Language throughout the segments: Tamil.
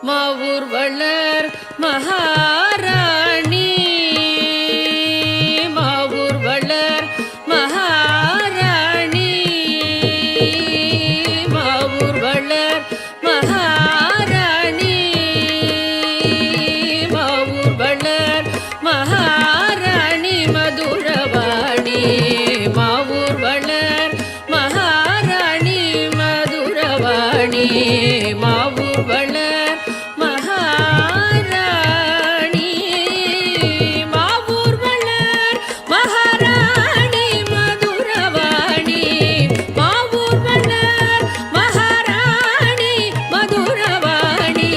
மாவூர் வளர் மகாராணி மாவூர் வளர் மகாராணி மாவூர் வளர் மகாராணி மாவூர் வளர் மகாராணி மதுரவாணி மாவூர் வளர் மகாராணி மதுரவாணி மாவூர் வளர் மகாராணி மாவூர் வளர் மகாராணி மதுரவாணி மாவூர் வளர் மகாராணி மதுரவாணி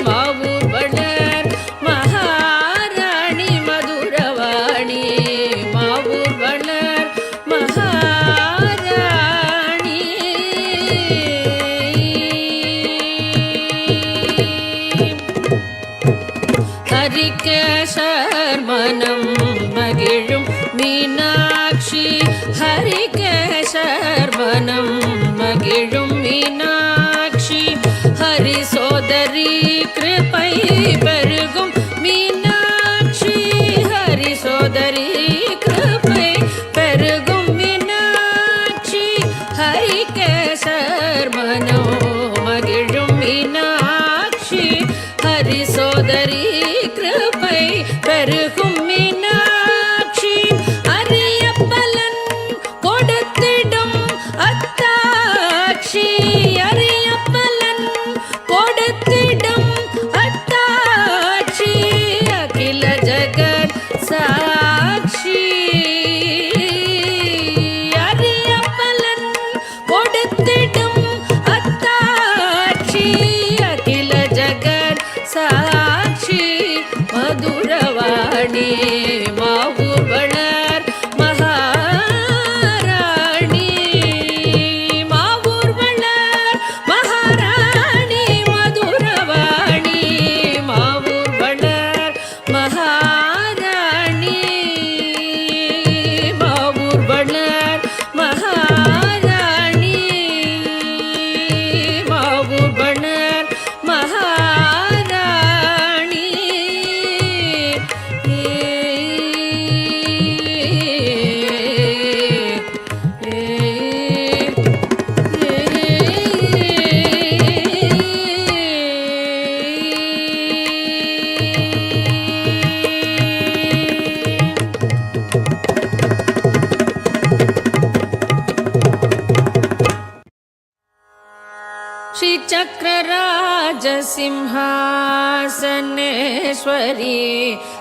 மாவூர் வளர் மகாராணி மதுரவாணி மாவூர் வளர் மகாராணி ஹரிகேசர் மனம் மகிழும் மீனாட்சி ஹரிகேசர் மனம் மகிழும் மீனாட்சி ஹரி சோதரி கிருபை பெருகும் மீனாட்சி ஹரி சோதரி கிருபை பெருகும் மீனாட்சி ஹரிகேசர் மனோ மகிழும் மீனாட்சி ஹரி சோதரி கிருபை பெருகும் மீனாட்சி அரிய பலன் கொடுத்திடும் அத்தாட்சி அரிய பலன் கொடுத்திடும் அத்தாட்சி அகில ஜகத் சாட்சி அரிய பலன் கொடுத்திடும் அத்தாட்சி அகில ஜகத் சாட்சி மதுரவாணி மாவூர் வளர் மகாராணி மாவூர் வளர் மகாராணி மதுரவாணி மாவூர் வளர் மகாராணி மாவூர் வளர் மகாராணி மாவூர் வளர் மகாராணி श्री चक्रराज सिंहासनेश्वरी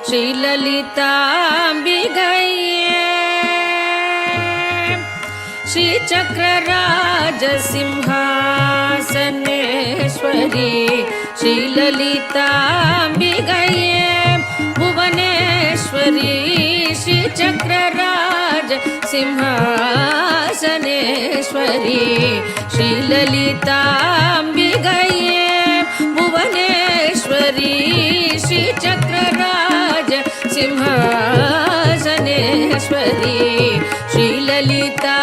श्री ललितांबिकये श्री चक्रराज सिंहासनेश्वरी श्री ललितांबिकये भुवनेश्वरी श्री चक्रराज सिंहासनेश्वरी श्री ललितांबिकये भुवनेश्वरी श्री चक्रराज सिंहासनेश्वरी श्री ललितांबिकये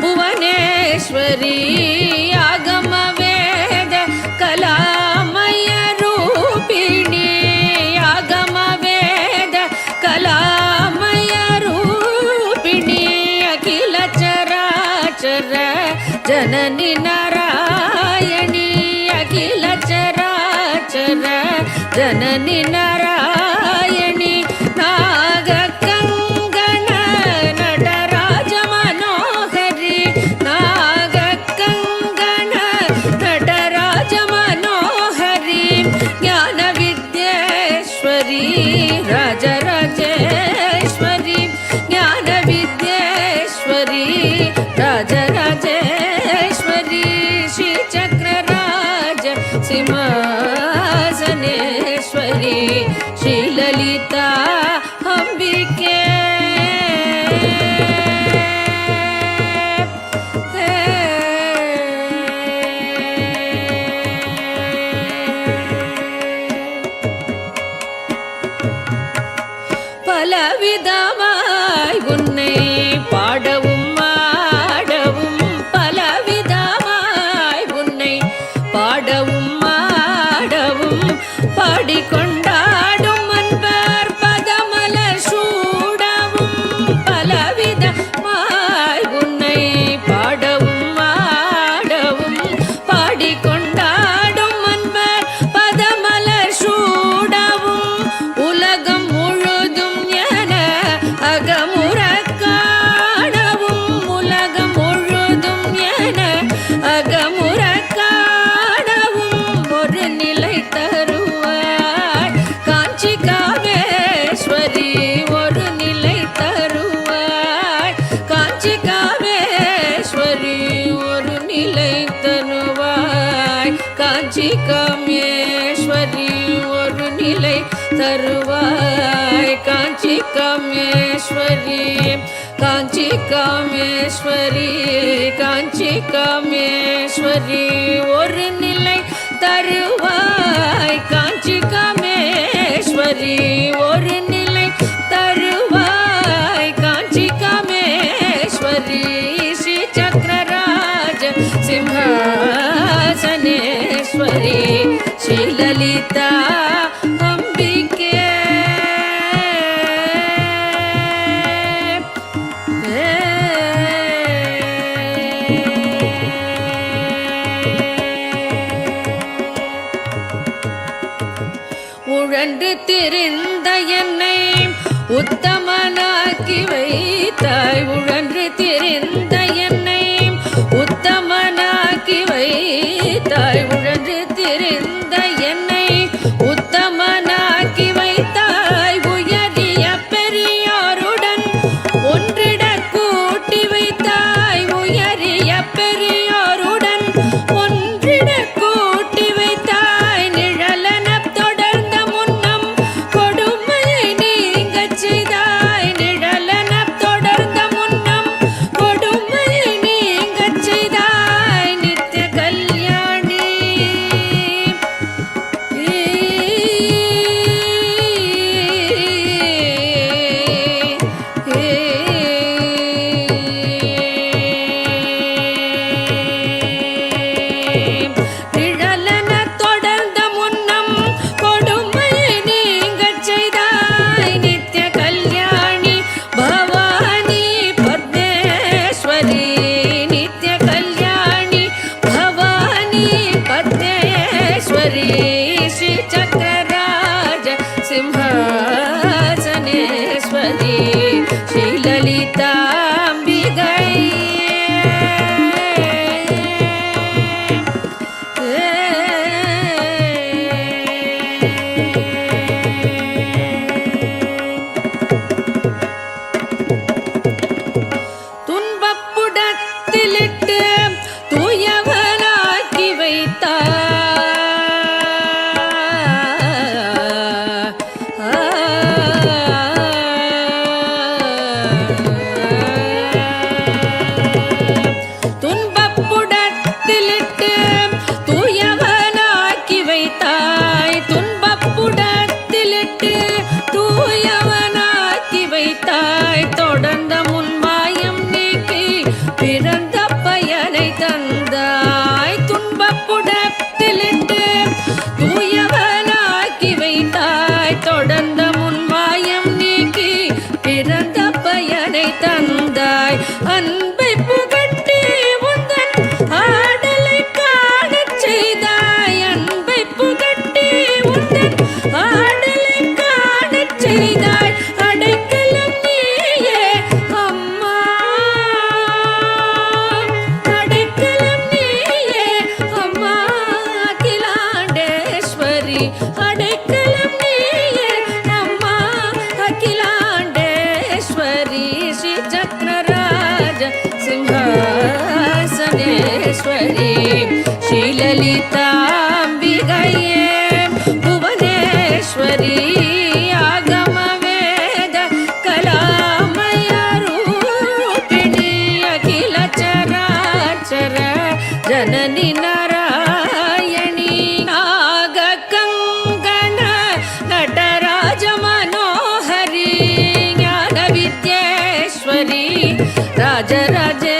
भुवनेश्वरी आगम वेद कलामय रूपिणी आगम वेद कलामय रूपिणी अखिल चराचर जननी नारायणी अखिल चराचर जननी नारायणी नागकंगन नटराज मनोहरी नागकंगन नटराज मनोहरी ज्ञान विद्येश्वरी राजराजेश्वरी ज्ञान विद्येश्वरी राजराजेश्वरी श्री चक्रराज सिंहासनेश्वरी श्री ललिता अंबिके பலவிதமாய் உன்னை பாடவும் ஆடவும் பலவிதமாய் உன்னை பாடவும் பாடிக்கொண்டாடும் அன்பர் பதமலர் சூடவும் பலவிதமாய் உன்னை பாடவும் ஆடவும் பாடிக்கொண்டாடும் அன்பர் பதமலர் சூடவும் உலகம் முழுதும் என அகமுறக் காணவும் உலகம் முழுதும் என அகமுறக் காணவும் ஒரு நிலை தருவாய் காஞ்சி காமேஸ்வரி ஒரு நிலை தருவாய் காஞ்சி காமேஸ்வரி ஒரு நிலை தருவாய் காஞ்சி காமேஸ்வரி ஒரு நிலை தருவாய் காஞ்சி காமேஸ்வரி காஞ்சி காமேஸ்வரி காஞ்சி காமேஸ்வரி ஒரு நிலை தருவாய் காஞ்சி காமேஸ்வரி ஒரு நிலை தருவாய் காஞ்சி காமேஸ்வரி ஸ்ரீ சக்கரராஜ சிம்ஹாசனேஸ்வரி ஸ்ரீ லலிதா அம்பிகே உழன்று திரிந்த என்னை உத்தமனாக்கி வைத்தாய் உழன்று திரிந்த என்னை உத்தமனாக்கி வைத்தாய் உழன்று திரிந்த என்னை உத்தமனாக்கி வைத்தாய் உயரிய பெரியோருடன் ஒன்றிட கூட்டி வைத்தாய் உயரிய பெரியோருடன் ஒன்றிட கூட்டி வைத்தாய் நிழலன தொடர்ந்த முன்னம் கொடுமையை நீங்கச் செய்தாய் நிழலன தொடர்ந்த முன்னம் கொடுமையை நீங்கச் செய்தாய் நித்திய கல்யாணி நிழலன தொடர்ந்த முன்னம் கொடுமையை நீங்கச் செய்தாய் நித்திய கல்யாணி பவானி பத்மேஸ்வரி நித்திய கல்யாணி பவானி பத்மேஸ்வரி ஸ்ரீ சக்கரராஜ சிம்ஹாசனேஸ்வரி ஸ்ரீ லலிதாம்பிகை துன்பப்புடத்திலிட்டு தூயவனாக்கி துன்பப்புடத்திலிட்டு தூயவனாக்கி வைத்தாய் துன்பப்புடத்திலிட்டு தூயவனாக்கி வைத்தாய் தொடர்ந்த முன்மாயம் நீக்கி பிறந்த பயனை தந்தாய் துன்பப்புடத்திலிட்டு தூயவனாக்கி வைத்தாய் தொடர்ந்த முன்மாயம் நீக்கி பிறந்த பயனை தந்தாய் அன்பை புகட்டி உந்தன் ஆடலை காணச் செய்தாய் அன்பை புகட்டி உந்தன் ஆடலை காணச் செய்தாய் அடைக்கலம் நீயே அம்மா அடைக்கலம் நீயே அம்மா அகிலாண்டேஸ்வரி அடைக்கலம் நீயே அம்மா அகிலாண்டேஸ்வரி ஸ்ரீ சக்கரராஜ சிம்ஹாசனேஸ்வரி ஸ்ரீ லலிதாம்பிகையே புவனேஸ்வரி ஆகம வேத கலாமய ரூபிணி அகில சராச்சர ஜனனி நாராயணி நாக கங்கண நடராஜ மனோஹரி ஞான வித்யேஸ்வரி ராஜராஜேஸ்வரி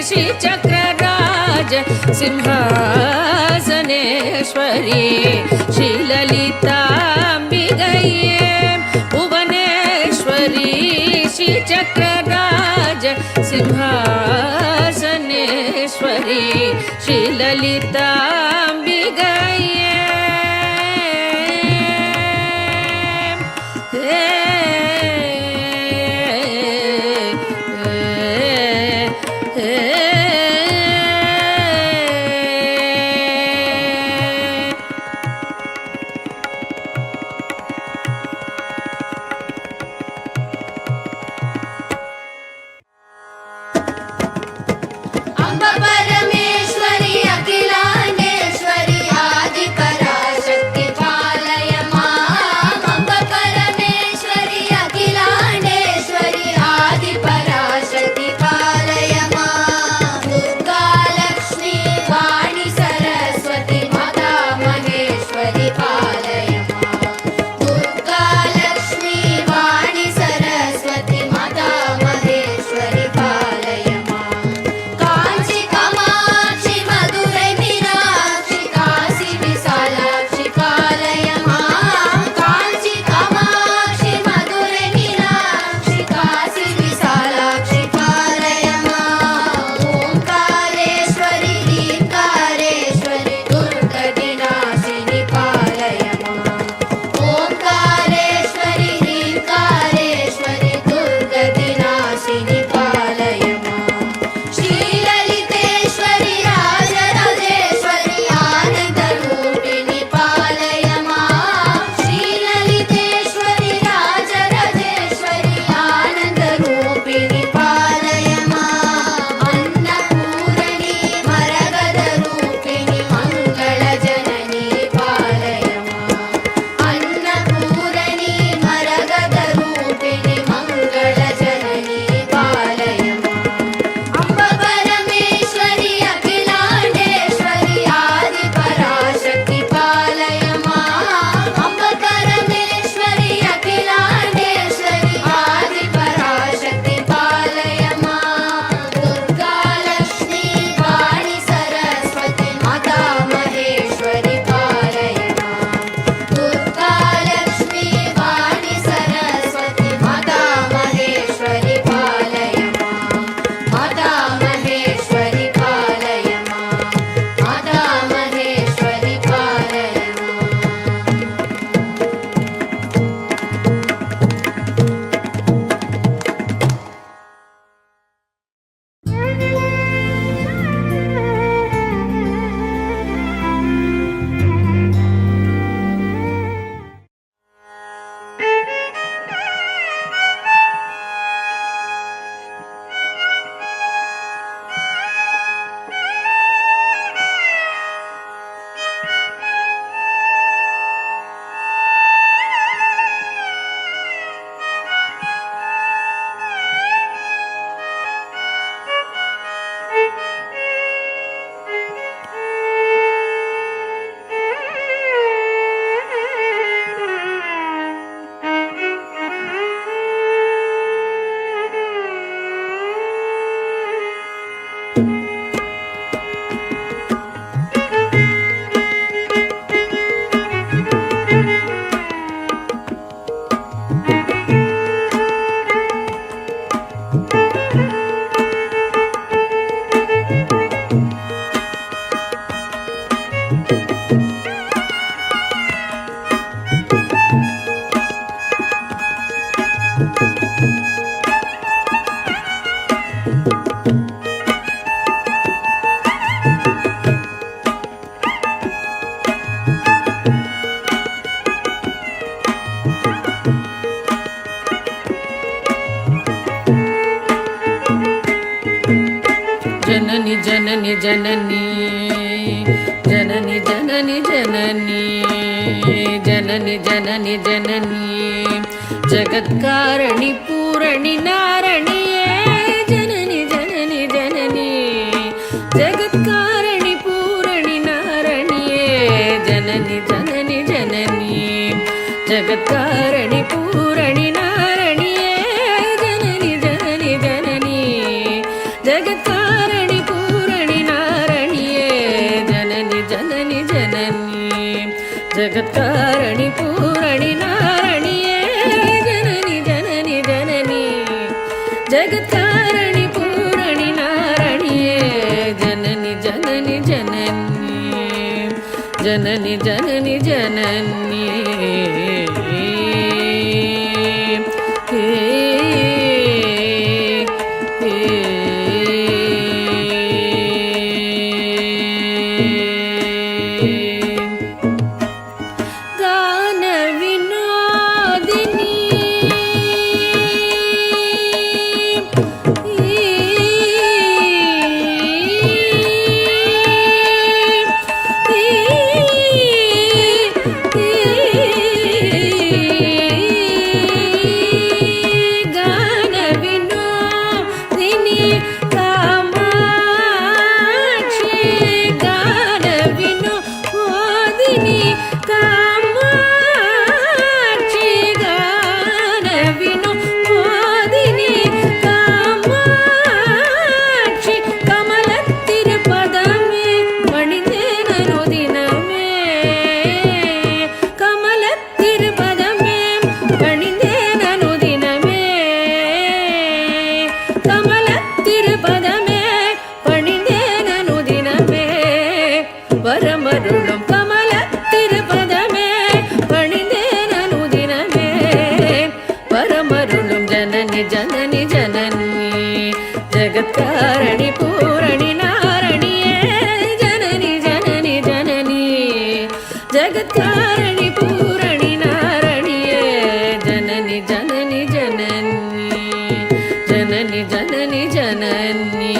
ஸ்ரீ சக்கரராஜ சிம்ஹாசனே ಶ್ರೀ ಶ್ರೀಲಲಿತಾಂಬಿಗಯೇ ಭುವನೇಶ್ವರಿ ಶ್ರೀ ಚಕ್ರರಾಜ ಸಿಂಹಾಸನೇಶ್ವರಿ ಶ್ರೀಲಲಿತಾಂಬಿಗಯೇ जननी जननी जननी जननी जननी जननी जननी जननी जननी जगत्कारणि पूरणि नारणिये जननी जननी जननी जगत्कारणि पूरणि नारणिये जननी जननी जननी जगत्कारणि पूरणि नारणिये जननी जननी जननी जगत्कारणि पूरणि नारणिये जननी जननी जननी ಜಗತ್ಕಾರಣಿ ಪೂರಣಿ ನಾರಣಿಯೇ ಜನನಿ ಜನನಿ ಜನನಿ ಜಗತ್ಕಾರಣಿ ಪೂರಣಿ ನಾರಣಿಯೇ ಜನನಿ ಜನನಿ ಜನನಿ ಜನನಿ ಜನನಿ ಜನನಿ வரமருளும் கமல திருப்பதமே பணிந்தேனு தினமே வரமருளும் ஜனனி ஜனனி ஜனனி ஜகத்காரணி பூரணி நாரணியே ஜனனி ஜனனி ஜனனி ஜகத்காரணி பூரணி நாரணியே ஜனனி ஜனனி ஜனனி ஜனனி ஜனனி ஜனனி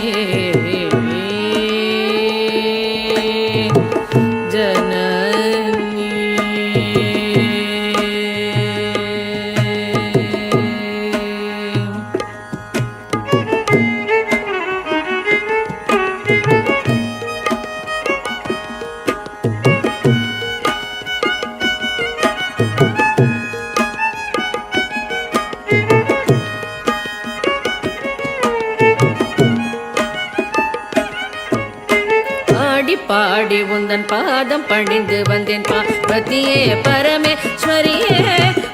பாடி உந்தன் பாதம் பணிந்து வந்தேன் பார்வதியே பரமேஸ்வரியே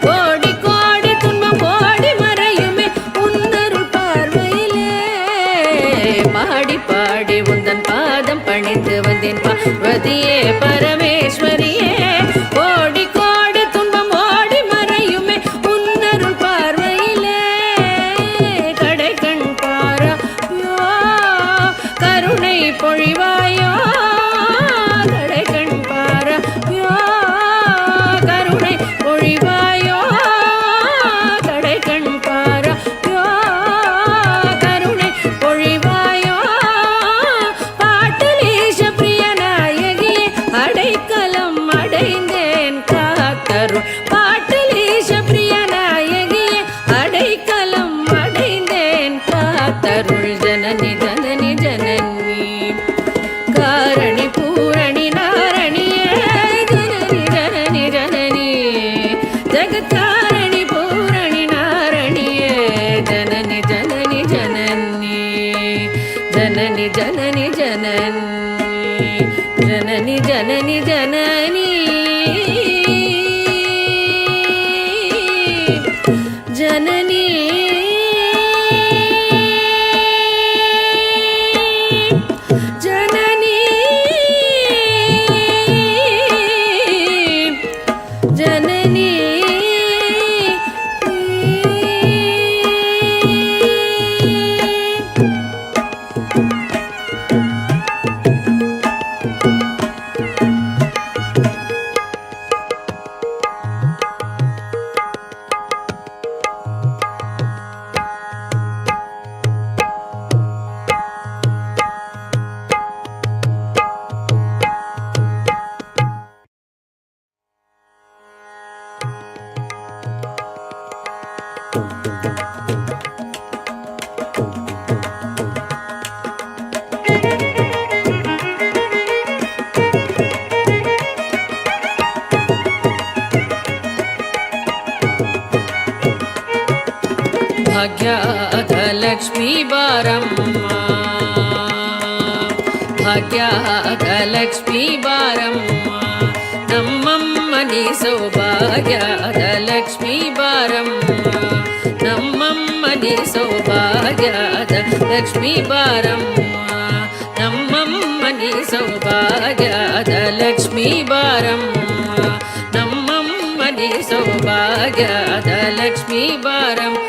கோடி கோடி துன்பம் கோடி மறையுமே உன்னருள் பார்வையிலே பாடி பாடி உந்தன் பாதம் பணிந்து வந்தேன் பார்வதியே பரமேஸ்வரியே கோடி கோடி துன்பம் ஓடி மறையுமே உன்னருள் பார்வையிலே கடை கண் பாராயோ கருணை பொழிவாயோ பாட்டலீஷ பிரிய நாயகியே அடைக்கலம் அடைந்தேன் காத்தருள் ஜனனி ஜனனி ஜனனி காரணி பூரணி நாரணியே ஜனனி ஜனனி ஜனனி ஜகத்காரணி பூரணி நாரணியே ஜனனி ஜனனி ஜனனி ஜனனி ஜனனி ஜனனி ஜனனி ஜனனி ஜனனி जननी जननी जननी ಭಾಗ್ಯಲಕ್ಷ್ಮೀ ಬಾರಮ್ಮ ಭಾಗ್ಯಲಕ್ಷ್ಮೀ ಬಾರಮ್ಮ ನಮ್ಮಮ್ಮ ನಮ್ಮಮ್ಮನಿ ಸೌಭಾಗ್ಯದ ಲಕ್ಷ್ಮೀ ಬಾರಮ್ಮ ನಮ್ಮಮ್ಮನಿ ಸೌಭಾಗ್ಯದ ಲಕ್ಷ್ಮೀ ಬಾರಮ್ಮ ನಮ್ಮಮ್ಮನಿ ಸೌಭಾಗ್ಯದ ಲಕ್ಷ್ಮೀ ಬಾರಮ್ಮ ನಮ್ಮಮ್ಮನಿ ಸೌಭಾಗ್ಯದ ಲಕ್ಷ್ಮೀ ಬಾರಮ್ಮ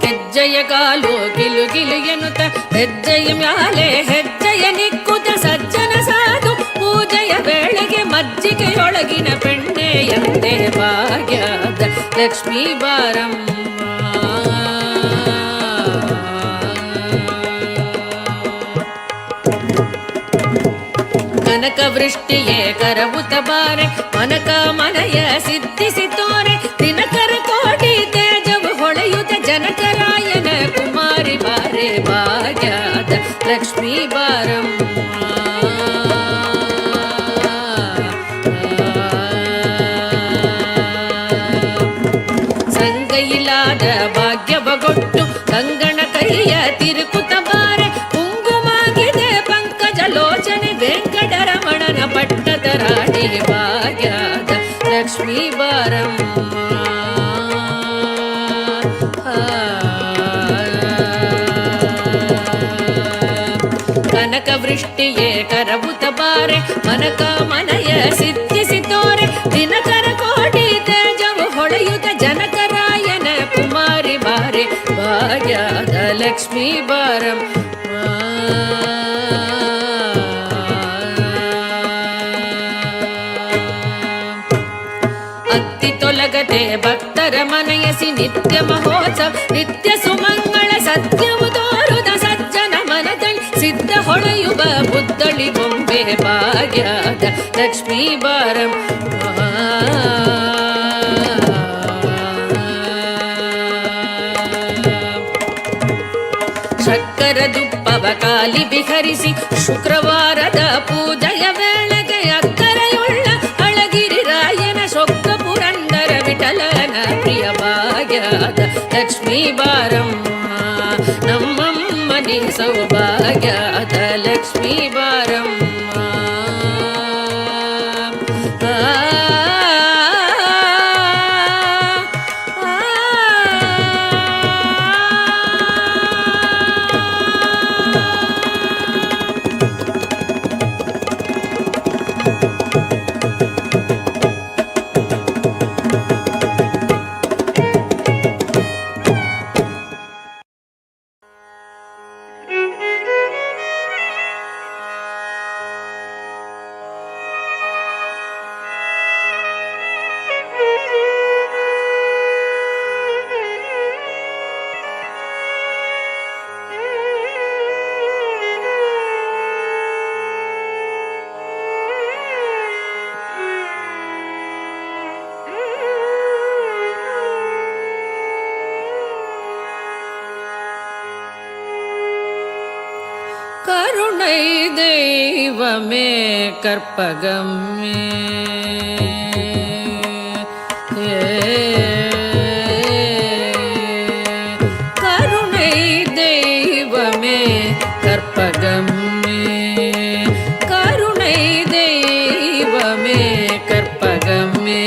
ಹೆಜ್ಜೆಯ ಕಾಲು ಗಿಲು ಗಿಲು ಎನ್ನುತ್ತ ಹೆಜ್ಜೆಯ ಮ್ಯಾಲೆ ಹೆಜ್ಜೆಯ ನಿಕ್ಕುತ್ತ ಸಜ್ಜನ ಸಾಧು ಪೂಜೆಯ ವೇಳೆಗೆ ಮಜ್ಜಿಗೆಯೊಳಗಿನ ಬೆಣ್ಣೆಯಂತೆ ಭಾಗ್ಯದ ಲಕ್ಷ್ಮೀ ಬಾರಮ್ಮ ಕನಕ ವೃಷ್ಟಿಯೇ ಕರವುತ ಬಾರೆ ಮನಕ ಮನಯ ಸಿದ್ಧಿಸಿ ತೋರೆ ದಿನಕರ ಕೋಟಿ ತೇಜವು ಹೊಳೆಯುತ್ತ ಜನಕರಾಯನ ಕುಮಾರಿ ಬಾರೆ ಭಾಗ್ಯದ ಲಕ್ಷ್ಮೀ ಬಾರಮ್ಮ ಸಂಗೈಲಾದ ಭಾಗ್ಯವಗೊಟ್ಟು ಕಂಗಣ ಕೈಯ ತಿರುಕುತ ಬಾರೆ ಕುಂಗುಮಾಗಿದೆ ಪಂಕಜ ಲೋಚನೆ ವೆಂಕಟರಮಣನ ಪಟ್ಟದ ರಾಣಿ ಭಾಗ್ಯದ ಲಕ್ಷ್ಮೀ ಬಾರಮ್ಮ ಕನಕ ವೃಷ್ಟಿಯೇ ಕರವುತ ಬಾರೆ ಮನಕ ಮನಯ ಸಿದ್ಧಿಸಿ ತೋರೆ ದಿನಕರ ಕೋಟಿ ತೇಜವು ಹೊಳೆಯುತ್ತ ಜನಕರಾಯನ ಕುಮಾರಿ ಬಾರೆ ಭಾಗ್ಯದ ಲಕ್ಷ್ಮೀ ಬಾರಮ್ಮ ಅತ್ತಿ ತೊಲಗದೆ ಭಕ್ತರ ಮನಯಸಿ ನಿತ್ಯ ಮಹೋತ್ಸವ ನಿತ್ಯ ಸುಮಂಗಳ ಸತ್ಯವು ತೋರುದ ಸಜ್ಜನ ಮನದಲ್ಲಿ ಸಿದ್ಧ ಹೊಳೆಯುವ ಬುದ್ಧಳಿ ಗೊಂಬೆ ಭಾಗ್ಯದ ಲಕ್ಷ್ಮೀ ಬಾರಮ್ಮ ಶಕ್ಕರ ದುಪ್ಪವ ಕಾಲಿ ವಿಹರಿಸಿ ಶುಕ್ರವಾರದ ಪೂಜೆಯ ವೇಳೆಗೆ ಅಕ್ಕರೆಯುಳ್ಳ ಅಳಗಿರಿ ರಾಯನ ಸೊಕ್ಕ ಪುರಂದರ ವಿಠಲನ ಪ್ರಿಯ ಭಾಗ್ಯದ ಲಕ್ಷ್ಮೀ ಬಾರಮ್ಮ ನಮ್ಮಮ್ಮನಿ ಸೌಭಾಗ್ಯದ ಲಕ್ಷ್ಮೀ ಬಾರಮ್ಮ கருணை தெய்வமே கற்பகமே கருணை தெய்வமே கற்பகமே கருணை தெய்வமே கற்பகமே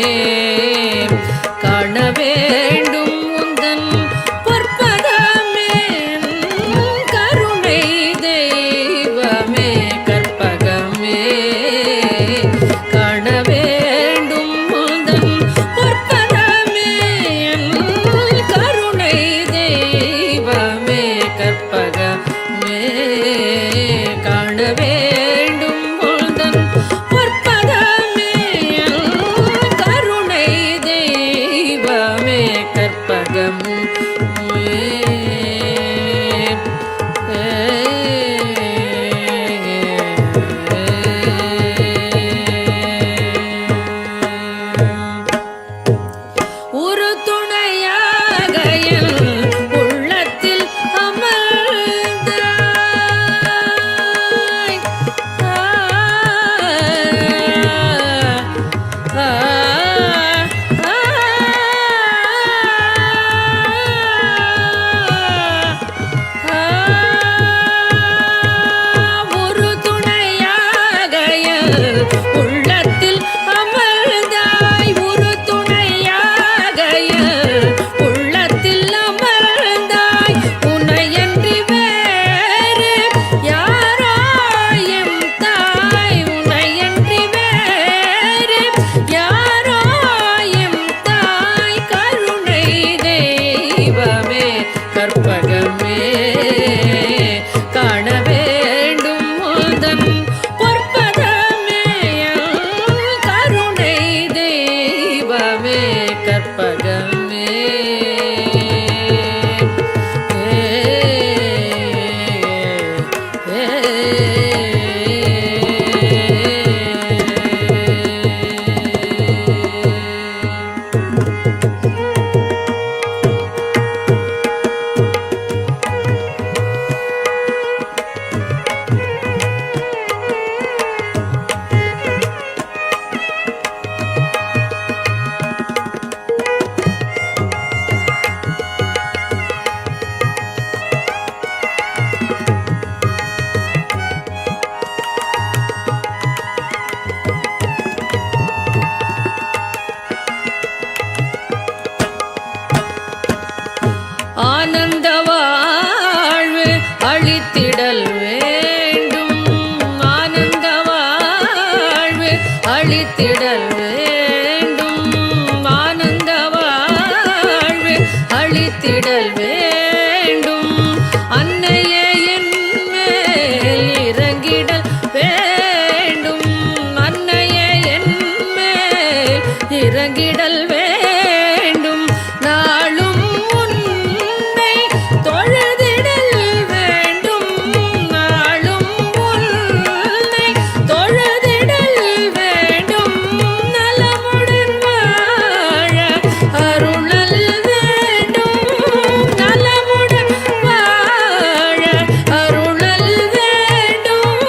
காண வேண்டும் உந்தன் பொற்பதமே கருணை தெய்வமே கற்பகமே காண வேண்டும் உந்தன் பொற்பதமே கருணை தெய்வமே கற்பகமே காண வேண்டும் உந்தன் பொற்பதமே கருணை தெய்வமே கற்பகமே ஒரு துணையாக என் உள்ளத்தில் அமர்ந்தாய் ஆனந்த வாழ்வு அளித்திடல் வேண்டும். ஆனந்த வாழ்வு அளித்திடல் வேண்டும். ஆனந்த வாழ்வு அளித்திடல் வேண்டும். அன்னையே என் மேல் இறங்கிடல் வேண்டும். அன்னையே என் மேல் இறங்கிடல் வேண்டும். நாளும் உன்னை தொழுதிடல் வேண்டும். நாளும் உன்னை தொழுதிடல் வேண்டும். நலமுடன் வாழ அருளல் வேண்டும். நலமுடன் வாழ அருளல் வேண்டும்.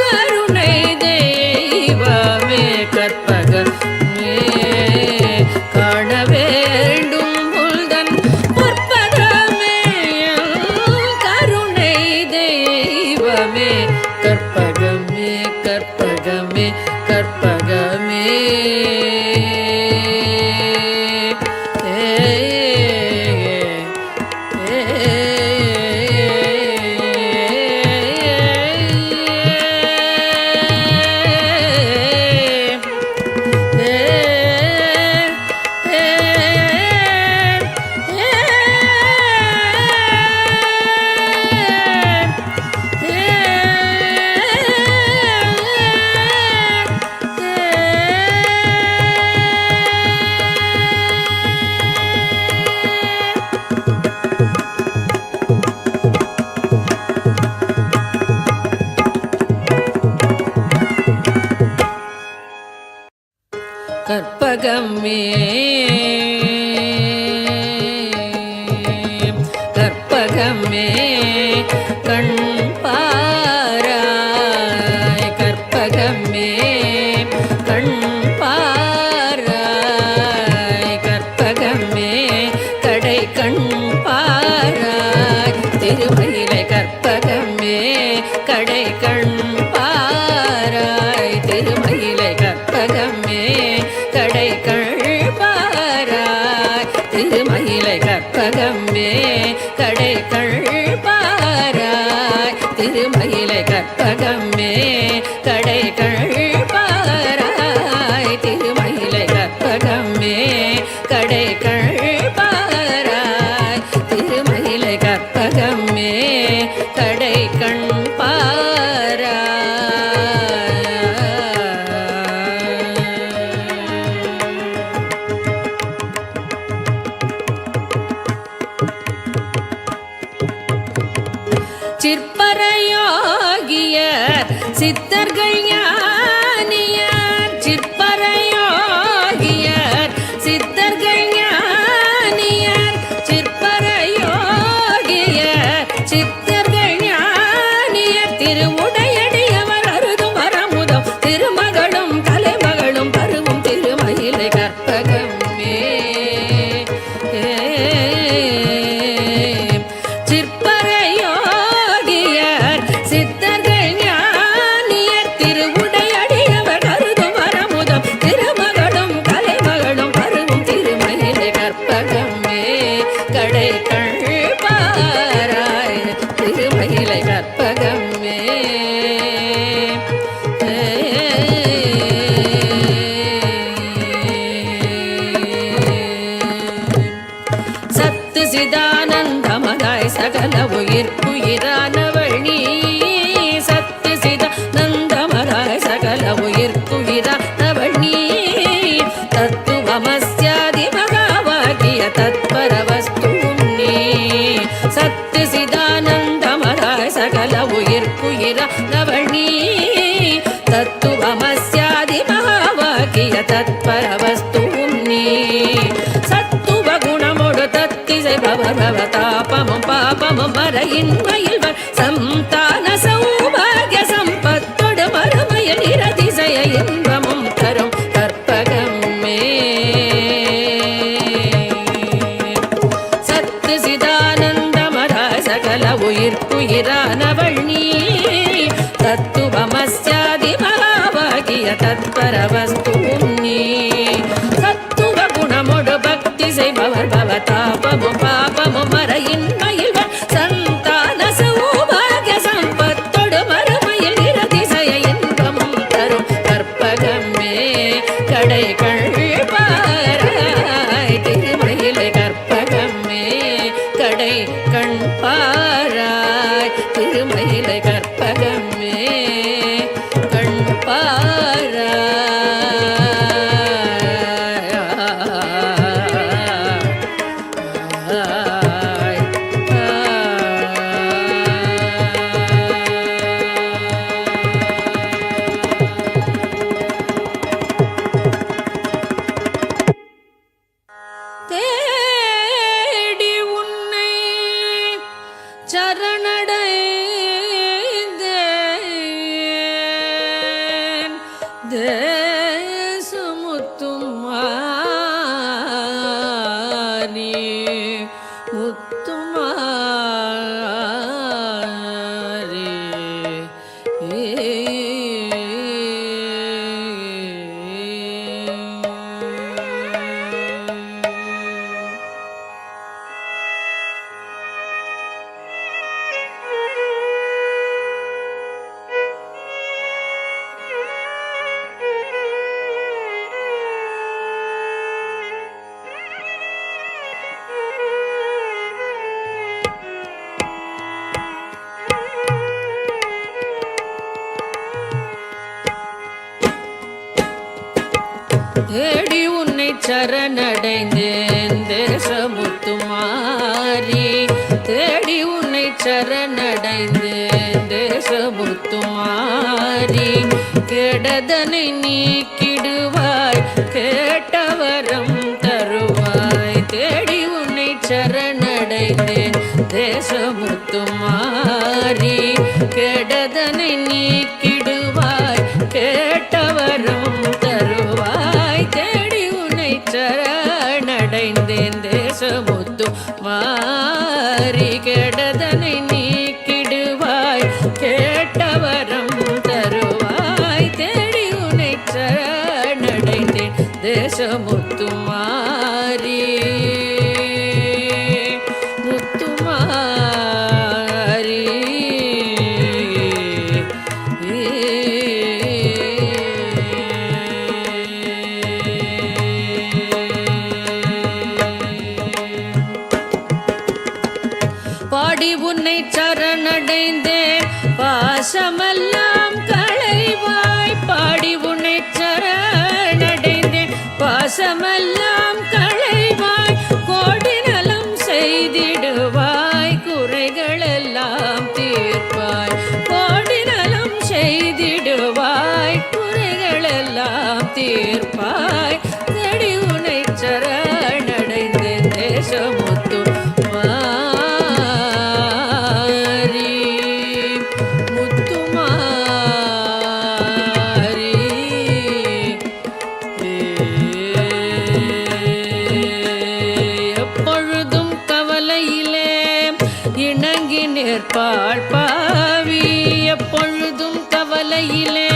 கருணை தெய்வமே கற்பகமே காண வேண்டும் உள்தன் பொற்பதமே. கருணை தெய்வமே கற்பகமே கற்பகமே கற்பகமே. கற்பகமே கற்பகமே கண் பாராய். கற்பகமே கண் பாராய். கற்பகமே கடை கண் பாராய். திருமயிலை கற்பகமே கடை கண் பாராய். திருமயிலை கற்பகமே கடை கண் பாராய். திருமயிலை கற்பகமே கடை கண் பாராய். திருமயிலை கற்பகமே கடை கண் பாராய். திருமயிலை கற்பகமே கடை கண் பாராய். திருமயிலை கற்பகமே கடை கண் பாராய். சிற்பரையோகியர் சித்தர்கள் ஞானியர். சிற்பரையோகியர் சித்தர்கள் ஞானியர். சிற்பரையோகியர் சித்தர்கள் ஞானியர். திருவுடையடியவர் அருதும் வரமுதம் திருமகளும் தலைமகளும் பருவும் திருமயிலை கற்பகமே. சிற்பரையோகியர் சித்தர்கள் ஞானியர். திருவுடையடியவர் அருதும் வரமுதம் திருமகளும் தலைமகளும் பருவும் திருமயிலை கற்பகமே கடை கண் பாராய். திருமயிலை கற்பகமே சத்து சிதானந்தமதாய் சகல உயிர்க்குயிரானவள் நீ. சத்து சிதானந்தமதாய் சகல உயிர்க்குயிரானவள் நீ. தத்துவமஸ்யாதி மகாவாகிய தத்பரவஸ்துவும் நீ. சத்து சிதானந்தமதாய் சகல உயிர்க்குயிரானவள் நீ. தத்துவமஸ்யாதி மகாவாகிய தத்பரவஸ்துவும் நீ. சத்துவ குணமோடு தத்திசை பவதாபமும் பாபமும் மறையின்மையில் சந்தான சௌபாகிய சம்பத்தோடு மறுமைய நிரதிசய இன்பமும் தரும் கற்பகமே. சத்து சிதானந்தமதாய் சகல உயிர்க்குயிரானவள் நீ. தத்துவமஸ்யாதி மகாவாகிய தத்பரவஸ்துவும் நீ. சத்துவ குணமோடு பக்தி செய்பவர் பவதாபமும் பாபமும் மற பாராய் திருமயிலை கற்பகமே கண் பாராய். தேடி உன்னை சரணடைந்தேன் தேசமுத்தும் மாறி முத்துமாரி தேடி உன்னை சரணடைந்தேன் தேசமுத்துமாரி தேடி உன்னை சரணடைந்தேன் தேசமுத்துமாரி கெடதனை நீக்கிடுவாய் கேட்டவரம் தருவாய் தேடி உன்னை சரணடைந்தேன் தேசமுத்துமாரி கெடதனை நீக்கிடுவாய் கேட்டவரம் தருவாய் தேடி உன்னை சரணடைந்தேன் தேசமுத்து மாறி கெடதனை நீக்கிடுவாய் கேட்டவரம் தருவாய் தேடி உன்னை சரணடைந்தேன் தேசமுத்து மாறி முத்துமாரி பாடி உன்னை சரணடைந்தேன் பாசமெல்லாம் களைவாய் பாடி உன்னை சரணடைந்தேன் பாசமெல்லாம் களைவாய் கோடி நலம் செய்திடுவாய் குறைகளெல்லாம் தீர்ப்பாய் கோடி நலம் செய்திடுவாய் குறைகளெல்லாம் தீர்ப்பாய் தேடி உன்னை சரணடைந்தேன் தேசமுத்து நிற்பாள் பாவி எப்பொழுதும் கவலையிலே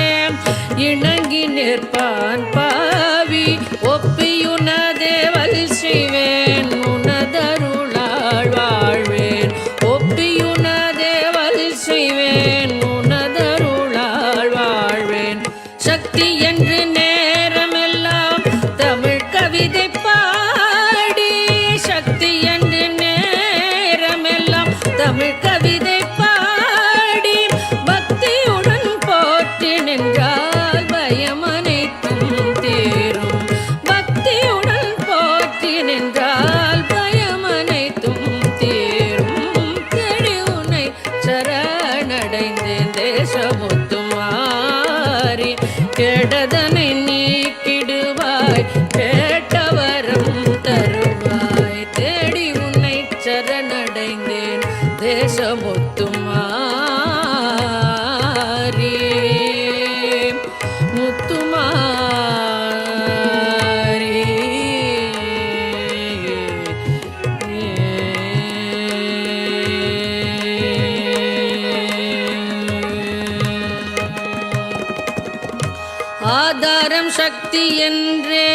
இணங்கி நிற்பான் பாவி ஒப்பியுனதேவல் செய்வேன் உனதருளாள் வாழ்வேன் ஒப்பியுனதேவல் செய்வேன் உனதருளாள் வாழ்வேன் சக்தி என்று நேரமெல்லாம் தமிழ் கவிதை பாடி சக்தி என்று நேரமெல்லாம் தமிழ் கவிதை பாடி பக்தியுடன் போற்றி நின்றால் பயம் அனைத்தும் தீரும் பக்தியுடன் போற்றி நின்றால் பயம் அனைத்தும் தீரும் தேடி உன்னை சரணடைந்தேன் தேசமுத்து மாறி கெடதனை நீக்கிடுவாய் கேட்டவரம் தருவாய் தேடி உன்னை சரணடைந்தேன் தேசமுத்து மாறி முத்துமாரி ஆதாரம் சக்தி என்றே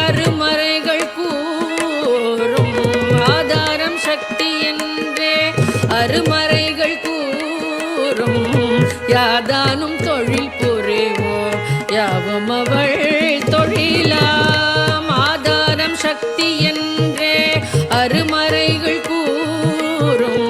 அருமறைகள் கூறும் ஆதாரம் சக்தி என்றே அருமறைகள் கூறும் யாதானும் தொழில் புரிவோம் யாவும் அவள் தொழிலாம் ஆதாரம் சக்தி என்றே அருமறைகள் கூறும்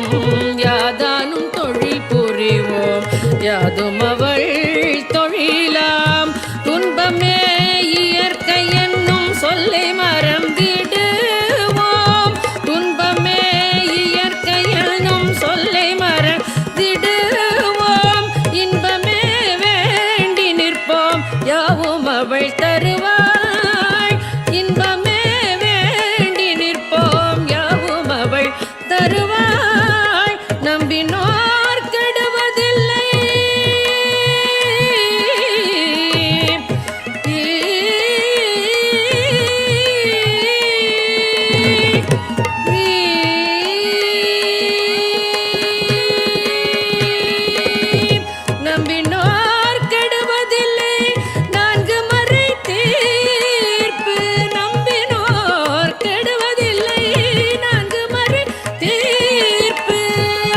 யாதும் அவள் தொழிலாம் துன்பமே இயற்கை என்னும் சொல்லை மறந்திடுவோம். துன்பமே இயற்கை என்னும் சொல்லை மறந்திடுவோம். இன்பமே வேண்டி நிற்போம் யாவும் அவள் தருவாள். இன்பமே வேண்டி நிற்போம் யாவும் அவள் தருவாள். நம்பினோர் கெடுவதில்லை. நம்பினோர் கெடுவதில்லை. நான்கு மறை தீர்ப்பு. நம்பினோர் கெடுவதில்லை. நான்கு மறை தீர்ப்பு.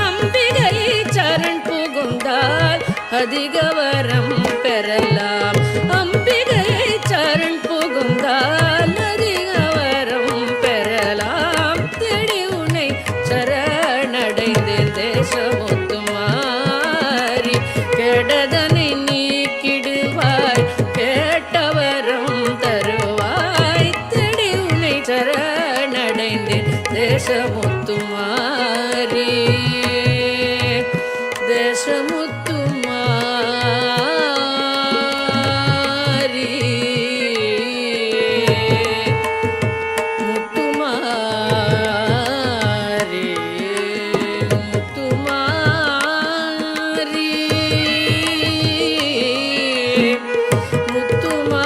அம்பிகை சரண் புகுந்தால் அதிக வரம் பெறலாம். அம்பிகை சரண் புகுந்தால் அதிக வரம் பெறலாம். தேடி உன்னை சரணடைந்தேன் தேசமுத்துமாரி. கெடதனை நீக்கிடுவாய் கேட்டவரம் தருவாய். தேடி உன்னை சரணடைந்தேன் தேசமுத்துமாரி. தேசமுத்துமாரி. முத்துமாரி. முத்துமாரி. முத்துமாரி.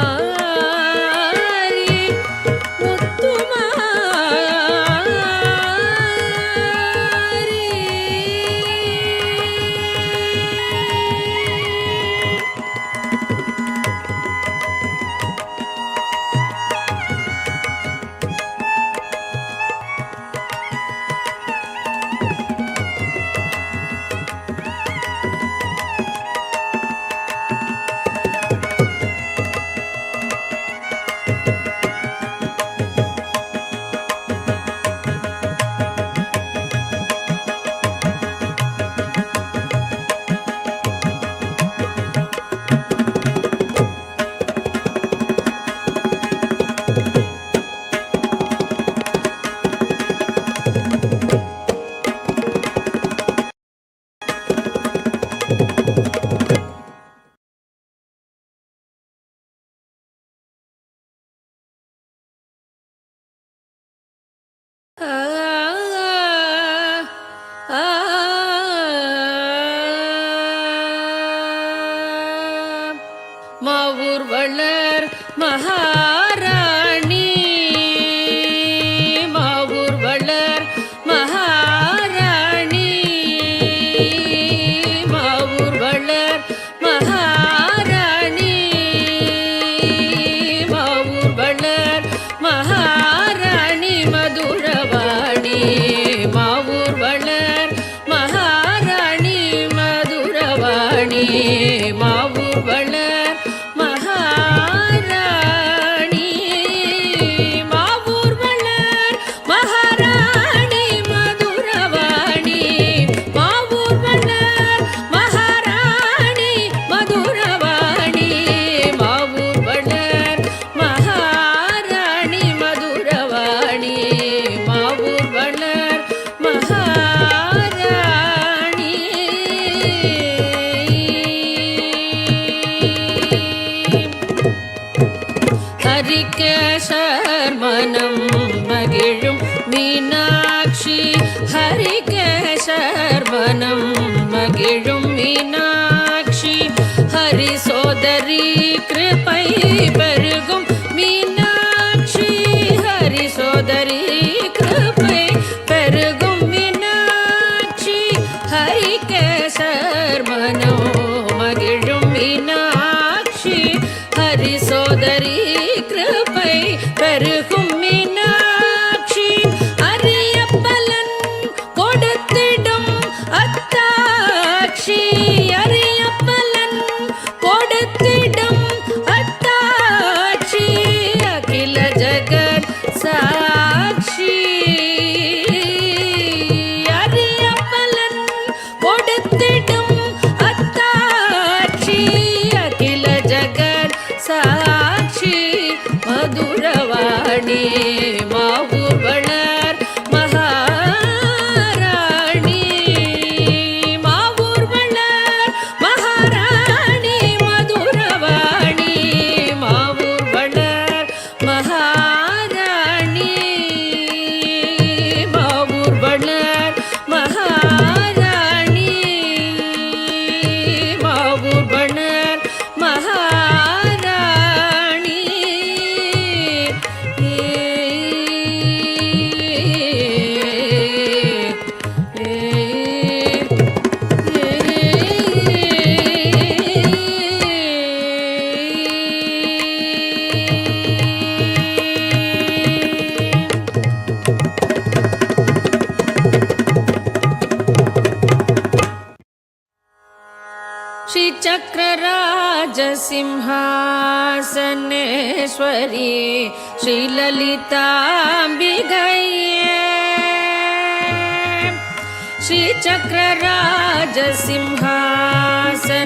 மாவூர் வளர் மகாராணி. மாவூர் வளர் மகாராணி. மாவூர் வளர் மகாராணி. மாவூர் வளர் மகாராணி மதுரவாணி. மாவூர் வளர் மகாராணி மதுரவாணி. மாவூர் வளர் மகாராணி. மாவூர் வளர் மகாராணி மதுரவாணி. மாவூர் வளர் மகாராணி மதுரவாணி. மாவூர் வளர் மகாராணி மதுரவாணி. மாவூர் வளர் மகாராணி. ஹரிகேசர் மனம் மகிழும் மீனாட்சி. ஹரிகேசர் மனம் மகிழும் மீனாட்சி. ஹரி சோதரி கிருபை பெருகும் மீனாட்சி. ஹரி சோதரி கிருபை பெருகும் மீனாட்சி. ஹரிகேசர் மனோ மகிழும் மீனாட்சி. ஹரி சோதரி கிருபை பெருகும் மீனாட்சி. அரிய பலன் கொடுத்திடும் அத்தாட்சி. அரிய பலன் கொடுத்திடும் அத்தாட்சி. மாவூர் வளர் மகாராணி மாவூர் வளர் மகாராணி மதுரவாணி மாவூர் வளர் மகாராணி மாவூர் வளர் மகாராணி மாவூர் வளர் மகாராணி श्रीचक्रराजसिंहासनेश्वरी श्रीललिताम्बिकये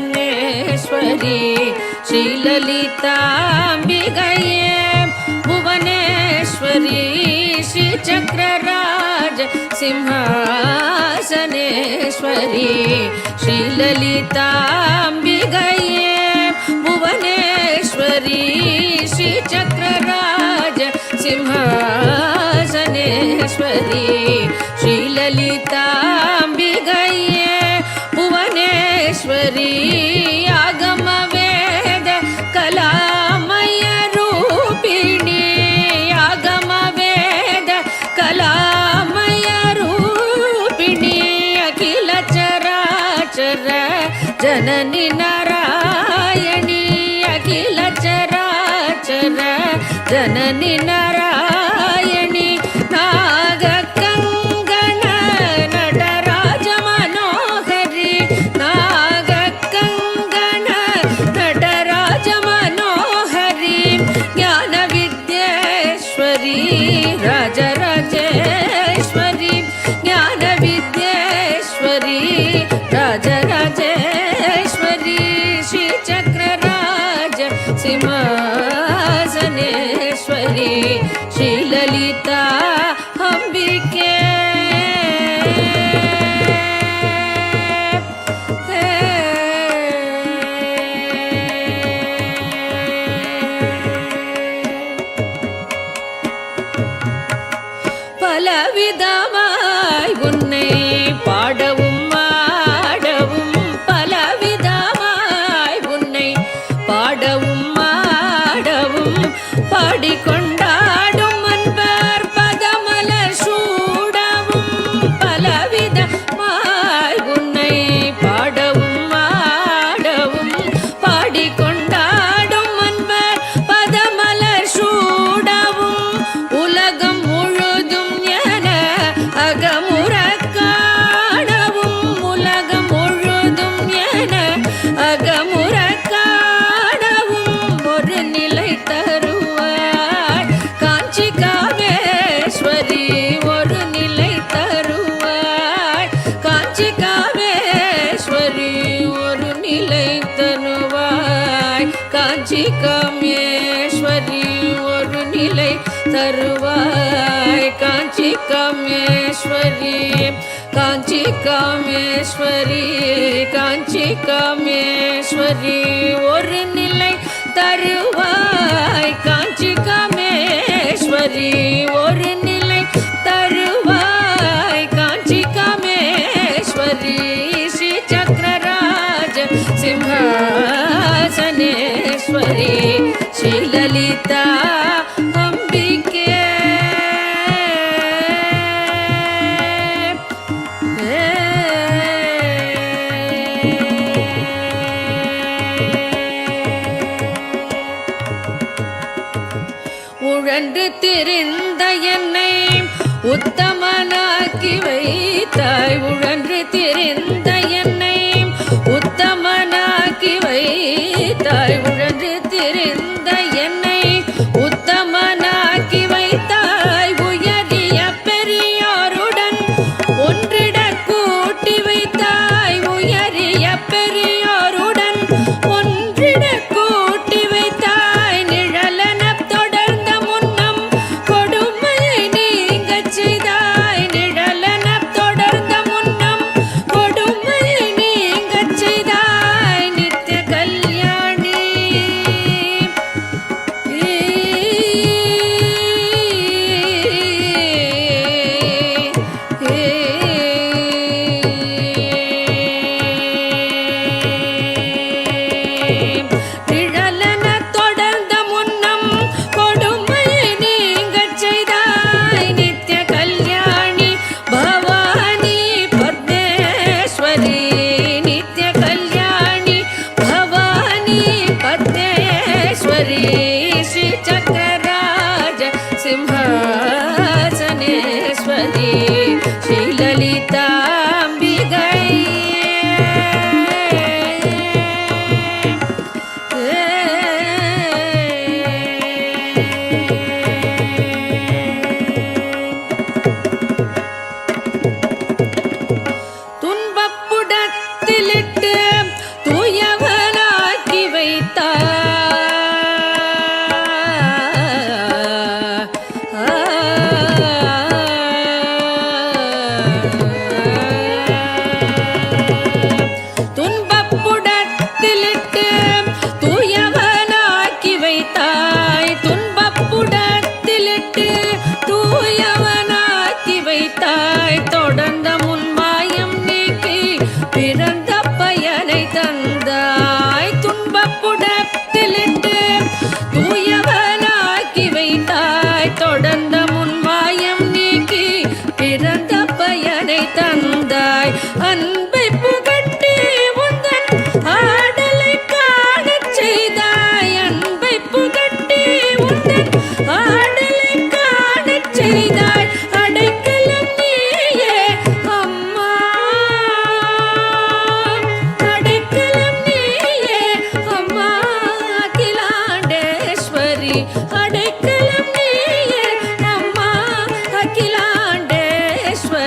श्रीचक्रराजसिंहासनेश्वरी श्रीललिताम्बिकये भुवनेश्वरी श्रीचक्रराजसिंहासनेश्वरी श्रीललिताम्बिकये भुवनेश्वरी श्रीचक्रराजसिंहासनेश्वरी श्रीललिताम्बिकये भुवनेश्वरी आगमवेद कलामय रूपिणी आगमवेद कलामय रूपिणी अखिल चराचर जननी नारायणी अखिल चराचर जननी नारायणी नागकङ्गण नटराज मनोहरी नागकङ्गण नटराज मनोहरी ज्ञानविद्येश्वरी राजराजेश्वरी ज्ञानविद्येश्वरी राजराजेश्वरी श्रीचक्रराज सिंहासनेश्वरी श्रीललिता अम्बिके பலவிதமாய் உன்னை பாடவும் ஆடவும் பலவிதமாய் உன்னை பாடவும் ஆடவும் பாடிக்கொண்டாடும் அன்பர் பதமலர் சூடவும் பலவிதமாய் உன்னை பாடவும் ஆடவும் பாடிக்கொண்டாடும் அன்பர் பதமலர் சூடவும் உலகம் முழுதும் என அகமுற காணவும் உலகம் முழுதும் என அகமுற காணவும் ஒரு நிலை தருவாய் காஞ்சி காமேஸ்வரி ஒரு நிலை தருவாய் காஞ்சி காமேஸ்வரி ஒரு நிலை தருவாய் காஞ்சி காமேஸ்வரி ஒரு நிலை தருவாய் காஞ்சி காமேஸ்வரி காஞ்சி காமேஸ்வரி காஞ்சி காமேஸ்வரி ஒரு நிலை தருவாய் காஞ்சி காமேஸ்வரி ஒரு நிலை தருவாய் காஞ்சி காமேஸ்வரி ஸ்ரீ சக்கரராஜ சிம்ஹாசனேஸ்வரி ஸ்ரீலலிதா அம்பிகே உழன்று திரிந்த என்னை உத்தமனாக்கி வைத்தாய் உழன்று திரிந்த என்னை உத்தமனாக்கி வைத்தாய் உழன்று திரிந்த என்னை உத்தமனாக்கி வைத்தாய் உயரிய பெரியோருடன் ஒன்றிட கூட்டி வைத்தாய் உயரிய பெரியோருடன் ஒன்றிட கூட்டி வைத்தாய் நிழலன தொடர்ந்த முன்னம்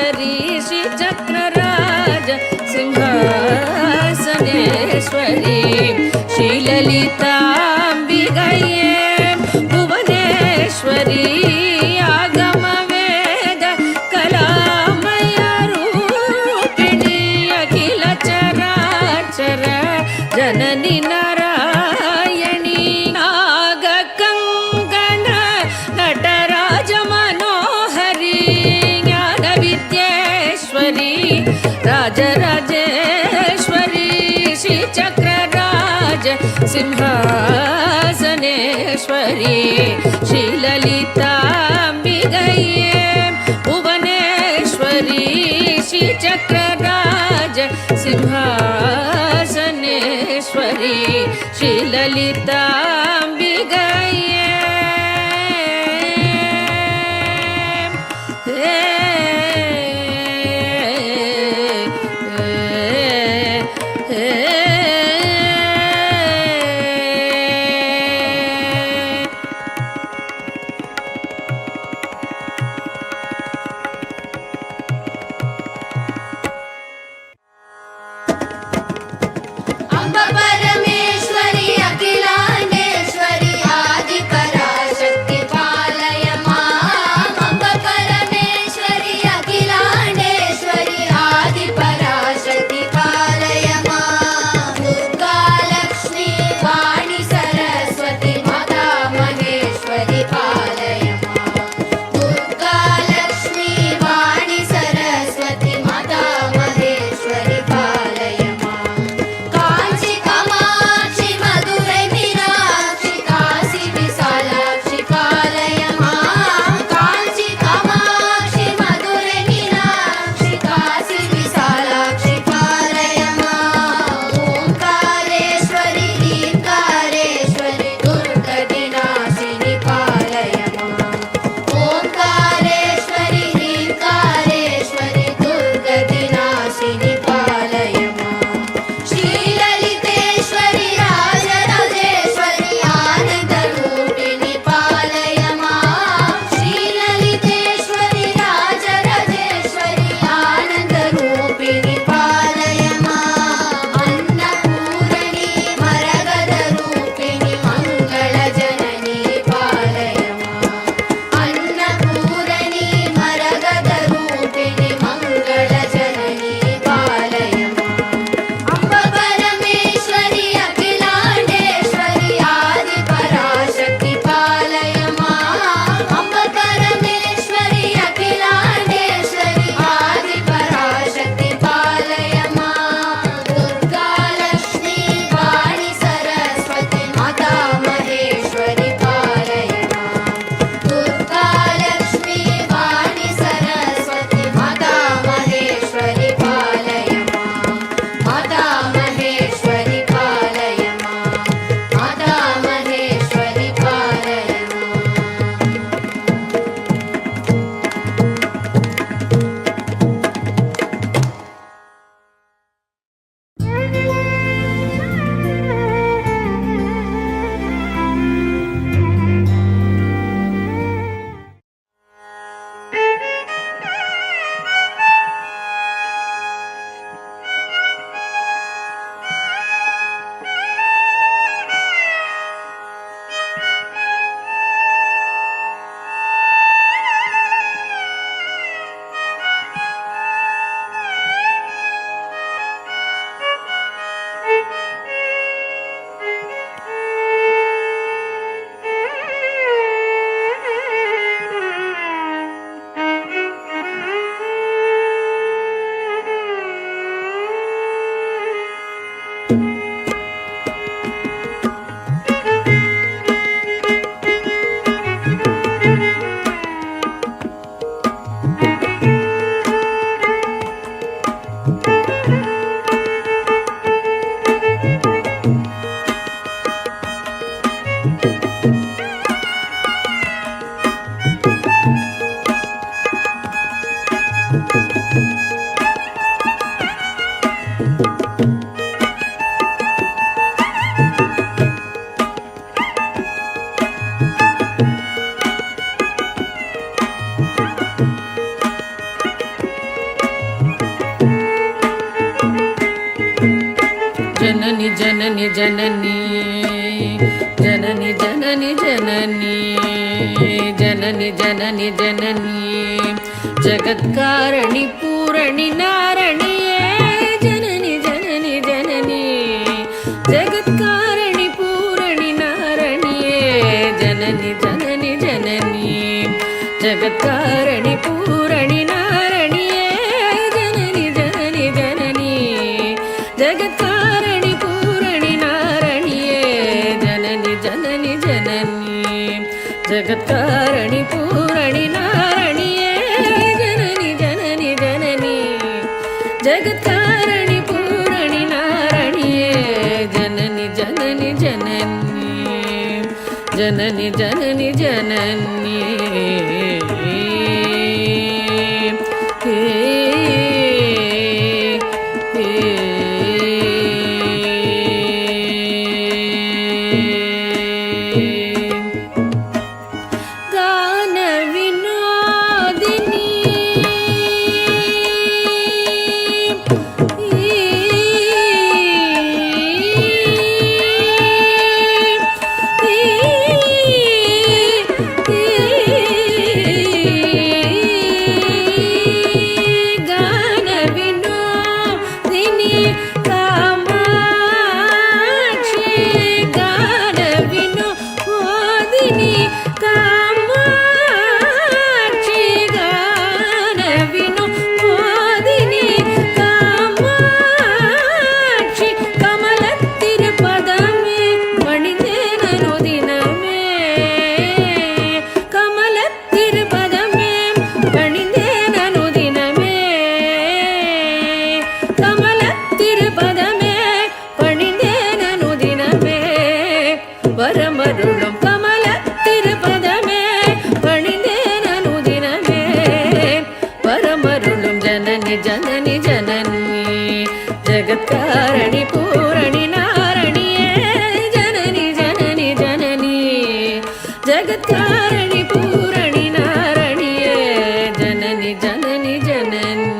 भुवनेश्वरी श्रीचक्रराज सिंहासनेश्वरी श्रीललिताम्बिकये भुवनेश्वरी आगमवेद कलामयरूपिणी अखिल चराचर जननी नारायणी नागकङ्कण नटराज मनोहरी ज्ञानविद्येश्वरी राजराजेश्वरी श्रीचक्रराज सिंहासनेश्वरी श्रीललिताम्बिकये भुवनेश्वरी श्रीचक्रराज सिंहासनेश्वरी श्रीललिताम्बिकये जननी जननी जननी जननी जननी जननी जननी जननी जगत्कारणि पूरणि नारणिये जननी जननी जननी जगत्कारणि पूरणि नारणिये जननी जननी जननी जगत्कारणि पूरणि नारणिये जननी जननी जननी जगत्कारणि पूरणि नारणिये जननी जननी जननी जगत्कारणि पूरणि नारणिये जननी जननी जननी जगत्कारणि पूरणि नारणिये जननी जननी जननी जननी जननी जननी வரமருளும் கமல திருப்பதமே பணிந்தேன் அனுதினமே வரமருளும் ஜனனி ஜனனி ஜனனி ஜகத்காரணி பூரணி நாரணியே ஜனனி ஜனனி ஜனனி ஜகத்காரணி பூரணி நாரணியே ஜனனி ஜனனி ஜனனி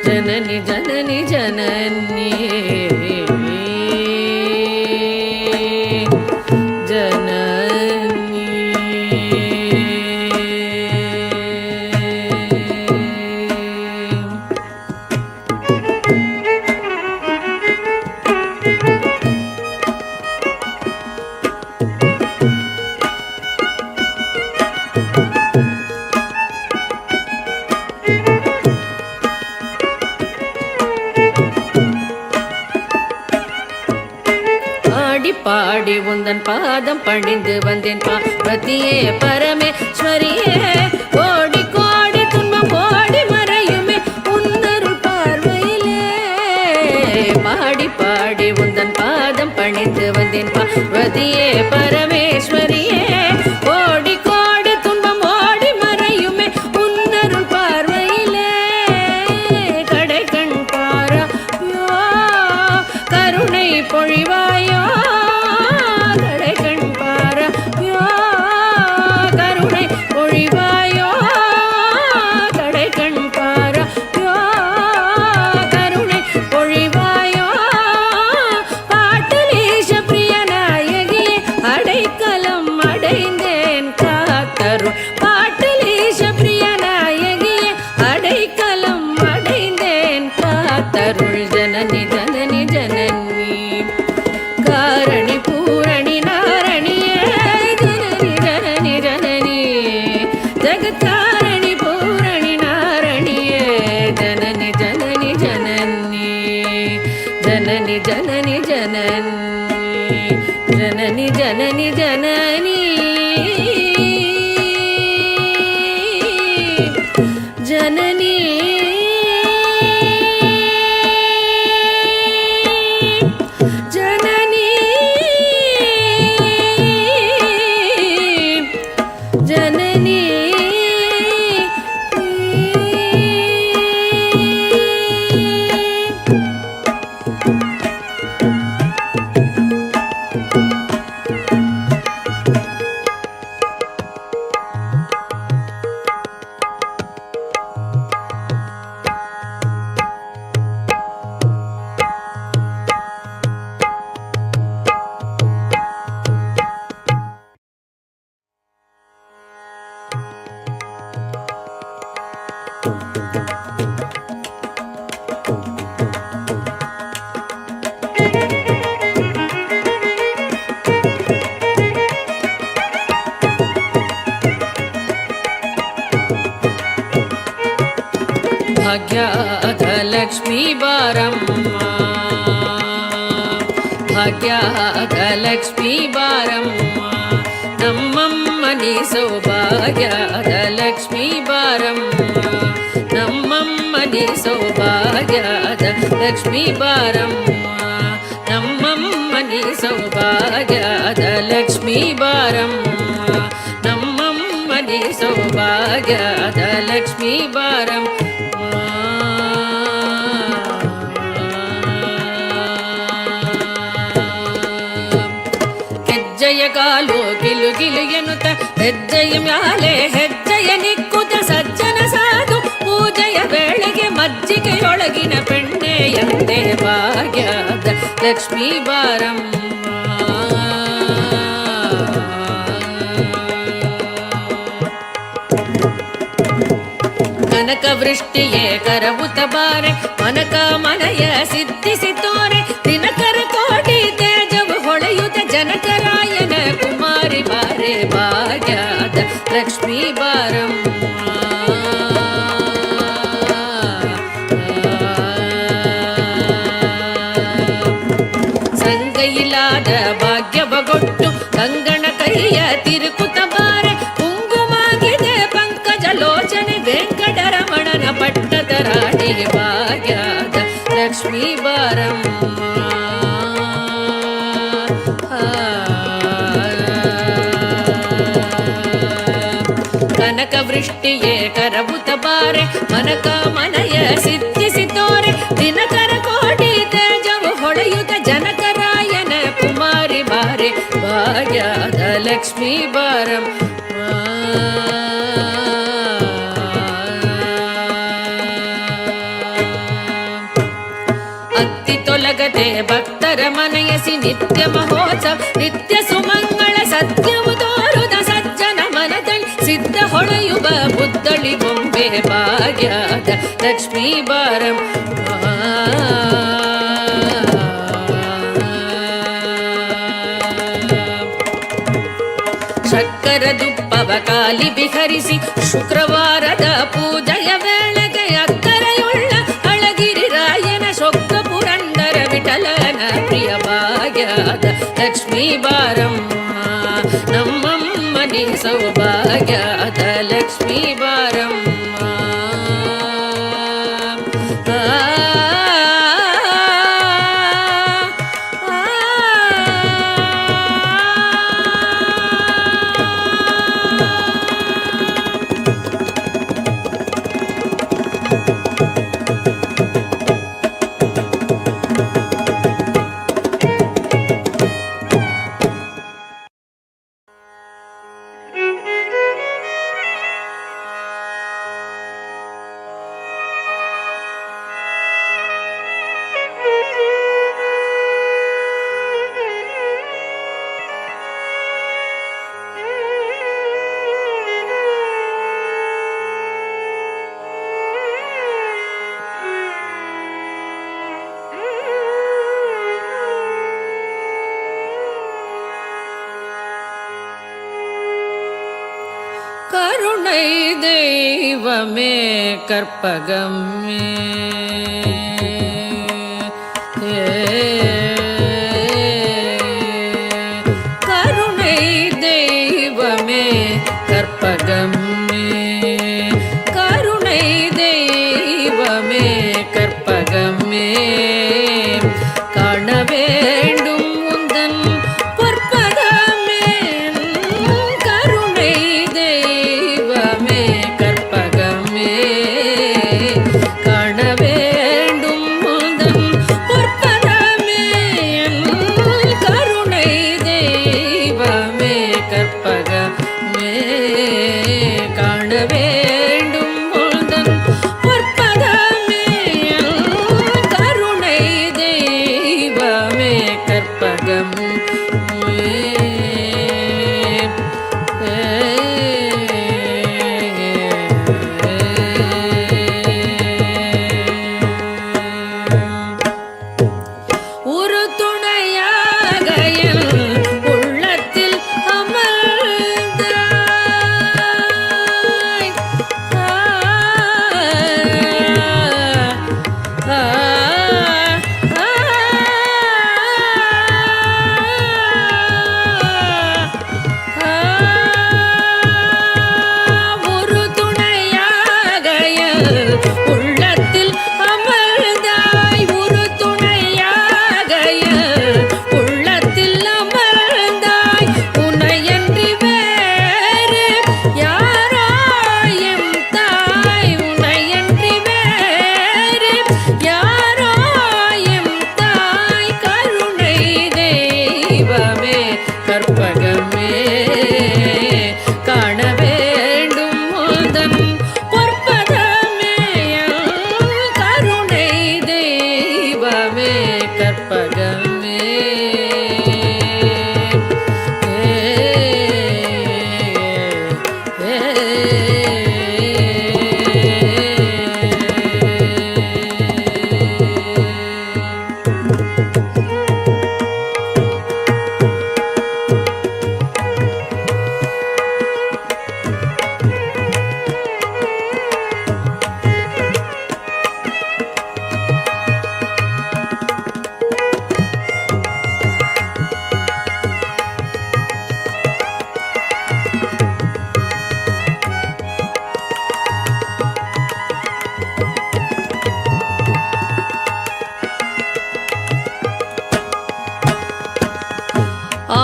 ஜனனி ஜனனி ஜனனி பாடி உந்தன் பாதம் பணிந்து வந்தேன் பார்வதியே பரமேஸ்வரியே கோடி கோடி துன்பம் ஓடி மறையுமே உன்னருள் பார்வையிலே பாடி பாடி உந்தன் பாதம் பணிந்து வந்தேன் பார்வதியே பரமேஸ்வரியே கோடி கோடி துன்பம் ஓடி மறையுமே உன்னருள் பார்வையிலே கடை கண் பாராயோ கருணை பொழிவாயோ அடை ಭಾಗ್ಯದ ಲಕ್ಷ್ಮೀ ಬಾರಮ್ಮ ಭಾಗ್ಯದ ಲಕ್ಷ್ಮೀ ಬಾರಮ್ಮ ನಮ್ಮಮ್ಮನಿ ಸೌಭಾಗ್ಯದ ಲಕ್ಷ್ಮೀ ಬಾರಮ್ಮ ನಮ್ಮಮ್ಮನಿ ಸೌಭಾಗ್ಯದ ಲಕ್ಷ್ಮೀ ಬಾರಮ್ಮ ನಮ್ಮಮ್ಮನಿ ಸೌಭಾಗ್ಯದ ಲಕ್ಷ್ಮೀ ಬಾರಮ್ಮ ನಮ್ಮಮ್ಮನಿ ಸೌಭಾಗ್ಯದ ಲಕ್ಷ್ಮೀ ಬಾರಮ್ಮ ಹೆಜ್ಜೆಯ ಕಾಲು ಗಿಲು ಗಿಲು ಎನ್ನುತ್ತ ಹೆಜ್ಜೆಯ ಮ್ಯಾಲೆ ಹೆಜ್ಜೆಯ ನಿಕ್ಕುತ್ತ ಸಜ್ಜನ ಸಾಧು ಪೂಜೆಯ ವೇಳೆಗೆ ಮಜ್ಜಿಗೆಯೊಳಗಿನ ಬೆಣ್ಣೆ ಎಂದೇ ಭಾಗ್ಯದ ಲಕ್ಷ್ಮೀ ಬಾರಮ್ಮ ಕನಕ ವೃಷ್ಟಿಯೇ ಕರವುತ ಬಾರೆ ಮನಕ ಮನಯ ಸಿದ್ಧಿಸಿ ತೋರೆ ದಿನಕರ ಕೋಟಿ ತೇಜವು ಹೊಳೆಯುತ್ತ ಜನಕರಾಯನ ಕುಮಾರಿ ಬಾರೆ ಭಾಗ್ಯದ ಲಕ್ಷ್ಮೀ ಬಾರಮ್ಮ ಸಂಗೈಲಾದ ಭಾಗ್ಯವಗೊಟ್ಟು ಕಂಗಣ ಕೈಯ ತಿರುಕುತ ಬಾರೆ ಕುಂಗುಮಾಗಿದೆ ಪಂಕಜ ಲೋಚನೆ ವೆಂಕಟರಮಣನ ಪಟ್ಟದ ರಾಣಿ ಭಾಗ್ಯದ ಲಕ್ಷ್ಮೀ ಬಾರಮ್ಮ ಕನಕ ವೃಷ್ಟಿಯೇ ಕರವುತ ಬಾರೆ ಮನಕ ಮನಯ ಸಿದ್ಧಿಸಿ ತೋರೆ ದಿನಕರ ಕೋಟಿ ತೇಜವು ಹೊಳೆಯುತ್ತ ಜನಕರಾಯನ ಕುಮಾರಿ ಬಾರೆ ಭಾಗ್ಯದ ಲಕ್ಷ್ಮೀ ಬಾರಮ್ಮ ಅತ್ತಿ ತೊಲಗದೆ ಭಕ್ತರ ಮನೆಯಸಿ ನಿತ್ಯ ಮಹೋತ್ಸವ ನಿತ್ಯ ಸುಮಂಗಳ ಸತ್ಯವು ತೋರುದ ಸಜ್ಜನ ಮನದಲ್ಲಿ ಸಿದ್ಧ ಹೊಳೆಯುವ ಬುದ್ಧಳಿ ಬೊಂಬೆ ಭಾಗ್ಯದ ಲಕ್ಷ್ಮೀ ಬಾರಮ್ಮ ಶಕ್ಕರ ದುಪ್ಪವ ಕಾಲಿ ವಿಹರಿಸಿ ಶುಕ್ರವಾರದ ಪೂಜೆಯ ವೇಳೆಗೆ ಅಕ್ಕರೆಯುಳ್ಳ ಅಳಗಿರಿ ರಾಯನ ಶೊಕ್ಕ ಪುರಂದರ ವಿಠಲನ ಪ್ರಿಯ ಭಾಗ್ಯದ ಲಕ್ಷ್ಮೀ ಬಾರಮ್ಮ ನಮ್ಮಮ್ಮನಿ ಸೌಭಾಗ್ಯದ ಲಕ್ಷ್ಮೀ ಬಾರಮ್ಮ கருணை தெய்வமே கற்பகமே கருணை தெய்வமே கற்பகமே கருணை தெய்வமே கற்பகமே காண வேண்டும் உந்தன் பொற்பதமே கருணை தெய்வமே கற்பகமே காண வேண்டும்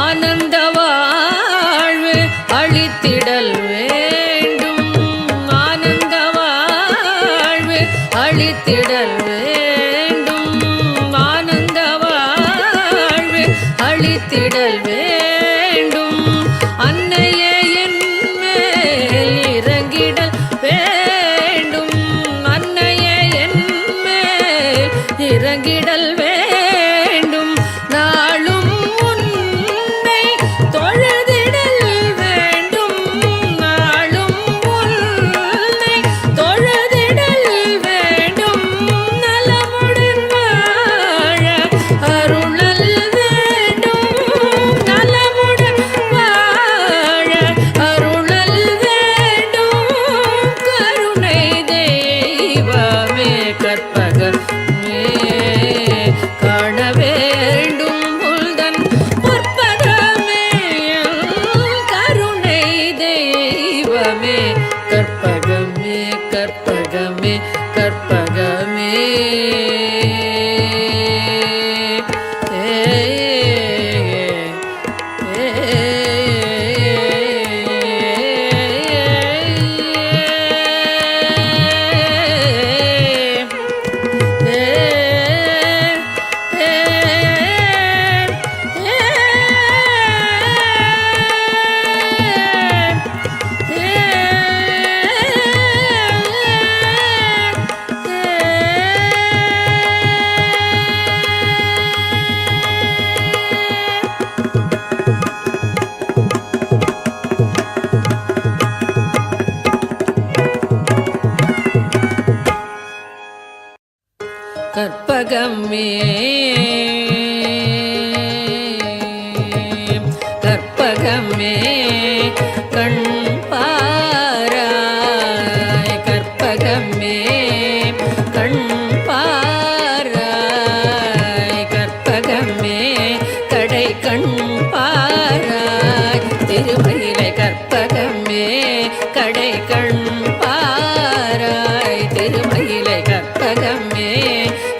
ஆனந்த வாழ்வு அளித்திடல் வேண்டும், ஆனந்த வாழ்வு அளித்திடல் வேண்டும், ஆனந்த வாழ்வு அளித்திடல் வேண்டும். அன்னையே என் மேல் இறங்கிடல் வேண்டும், அன்னையே என் மேல் இறங்கிடல் வேண்டும். நாளும் உன்னை தொழுதிடல் வேண்டும், நாளும் உன்னை தொழுதிடல் வேண்டும். நலமுடன் வாழ அருளல் வேண்டும், நலமுடன் வாழ அருளல் வேண்டும். கருணை தெய்வமே கற்பகமே காண வேண்டும் உள்தன் பொற்பதமே. கருணை தெய்வமே கற்பகமே கற்பகமே கற்பகமே. கற்பகமே கற்பகமே கண் பாராய், கற்பகமே கண் பாராய், கற்பகமே கடை கண் பாராய். திருமயிலை கற்பகமே கடை கண் பாராய், திருமயிலை கற்பகமே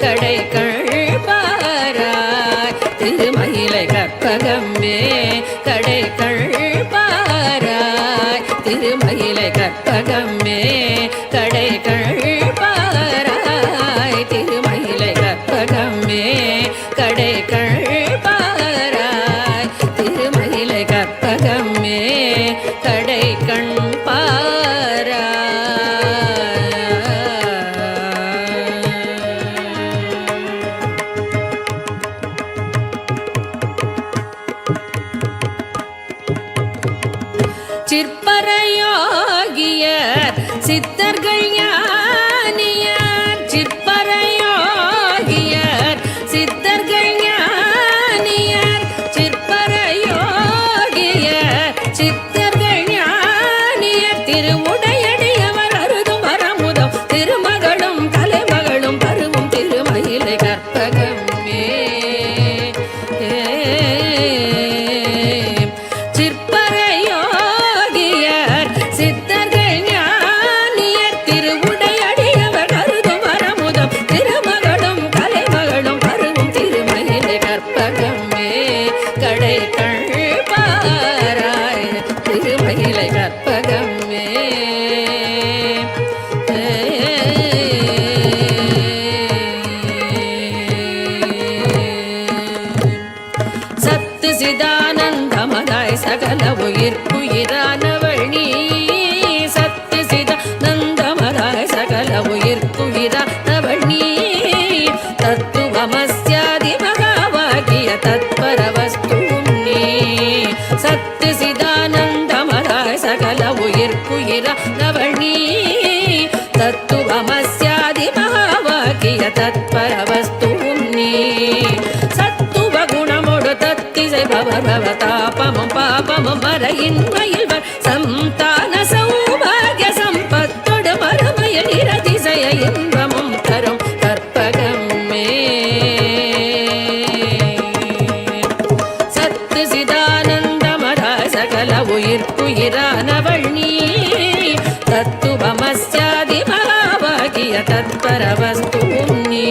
கடை கண் பாராய், திருமயிலை கற்பகமே கடை கண் பாராய், திருமயிலை கற்பகமே கடை கண் பாராய், திருமயிலை கற்பகமே கடை கண் பாராய், திருமயிலை கற்பகமே கடை கண் பாராய். சிற்பரையோகியர் சித்தர்கள் ஞானியர், சிற்பரையோகியர் சித்தர்கள் ஞானியர், சிற்பரையோகியர் சித்தர்கள் ஞானியர். திருவுடையடியவர் அருதும் வரமுதம் திருமகளும் தலைமகளும் பருவும் திருமயிலை கற்பகமே. சிற்பரையோகியர் சித்தர்கள் ஞானியர், திருவுடையடியவர் அருதும் வரமுதம் திருமகளும் கலைமகளும் பருவும் திருமயிலை கற்பகமே கடை கண் பாராய், திருமயிலை கற்பகமே. சத்து சிதானந்தமதாய் சகல உயிர்க்குயிரானவள் நீ, சத்து சிதானந்தமதாய் சகல உயிர்க்குயிரானவள் நீ. தத்துவமஸ்யாதி மகாவாகிய தத்பரவஸ்துவும் நீ, சத்து சிதானந்தமதாய் சகல உயிர்க்குயிரானவள் நீ. தத்துவமஸ்யாதி மகாவாகிய தத்பரவஸ்துவும் நீ. சத்துவ குணமோடு தத்திசை பவதாபமும் பாபமும் மறையின்மையில்வர் சந்தான சௌபாகிய சம்பத்தோடு மறுமையில் இரதிசய இன்பமும் தரும் கற்பகமே. சத்து சிதானந்தமதாய் சகல உயிர்க்குயிரானவள் நீ. தத்துவமஸ்யாதி மகாவாகிய தத்பரவஸ்துவும் நீ.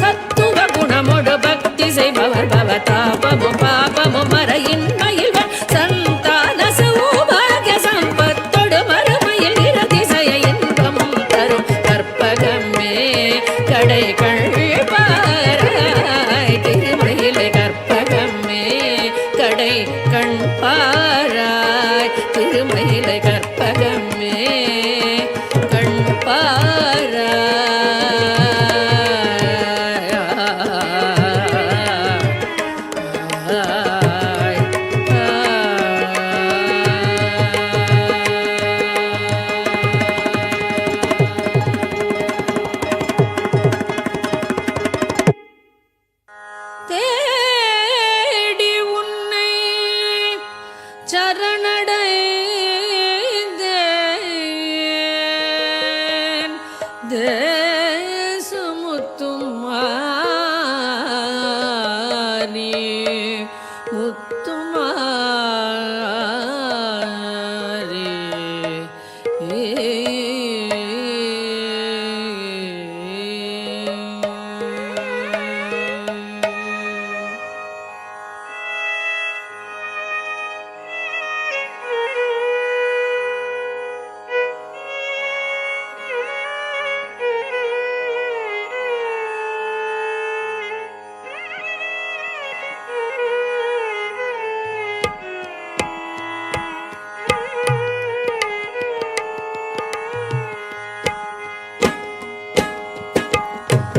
சத்துவ குணமோடு பக்தி செய்பவர் பவதாபமும் பாபமும் மறையின் கடை கண்பாராய் திருமயிலை கற்பகமே கடை கண்பாராய் திருமயிலை கற்பகமே தேடி உன்னை சரணடைந்தேன் தேசமுத்தும் மாறி முத்துமாரி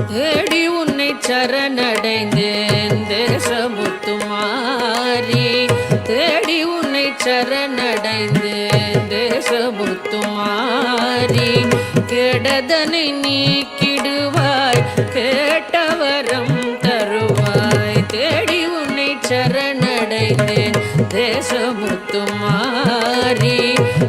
தேடி உன்னை சரணடைந்தேன் தேசமுத்துமாரி தேடி உன்னை சரணடைந்தேன் தேசமுத்துமாரி கெடதனை நீக்கிடுவாய் கேட்டவரம் தருவாய் தேடி உன்னை சரணடைந்தேன் தேசமுத்துமாரி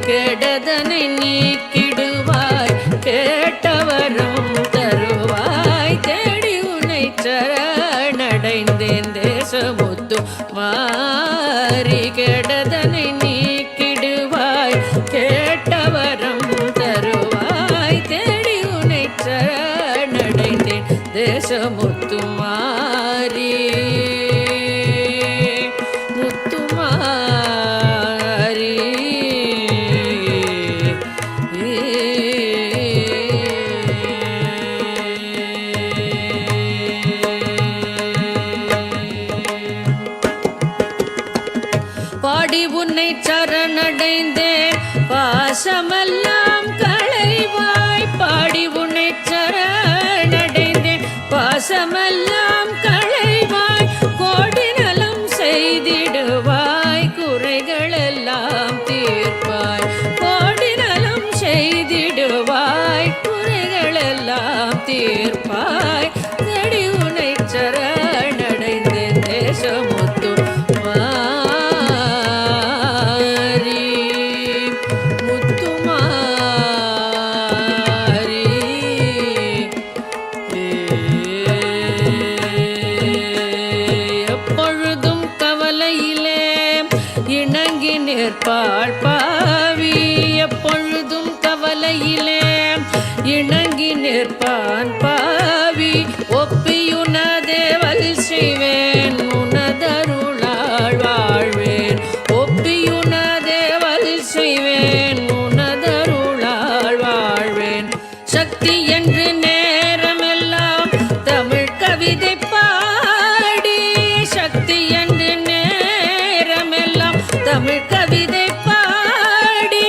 கெடதனை நீக்கிடுவாய் கேட்டவரம் தருவாய் தேடி உன்னை சரணடைந்தேன் தேசமுத்து மாறி கெடதனை நீக்கிடுவாய் கேட்டவரம் தருவாய் தேடி உன்னை சரணடைந்தேன் தேசமுத்து மாறி முத்துமாரி பாடி உன்னை சரணடைந்தேன் பாசமெல்லாம் களைவாய் பாடி உன்னை சரணடைந்தேன் பாசமெல்லாம் களைவாய் கோடி நலம் செய்திடுவாய் குறைகளெல்லாம் தீர்ப்பாய் கோடி நலம் செய்திடுவாய் குறைகளெல்லாம் தீர்ப்பாய் தேடி உன்னை சரணடைந்தேன் தேசமுத்து எப்பொழுதும் கவலையிலே இணங்கி நிற்பாள் பாவி எப்பொழுதும் கவலையிலே இணங்கி நிற்பான் பாவி ஒப்பியுனதேவல் செய்வேன் உனதருளாள் வாழ்வேன் ஒப்பியுனதேவல் செய்வேன் உனதருளாள் வாழ்வேன் சக்தி என்று நேரமெல்லாம் தமிழ் கவிதை பாடி சக்தி என்று நேரமெல்லாம் தமிழ் கவிதை பாடி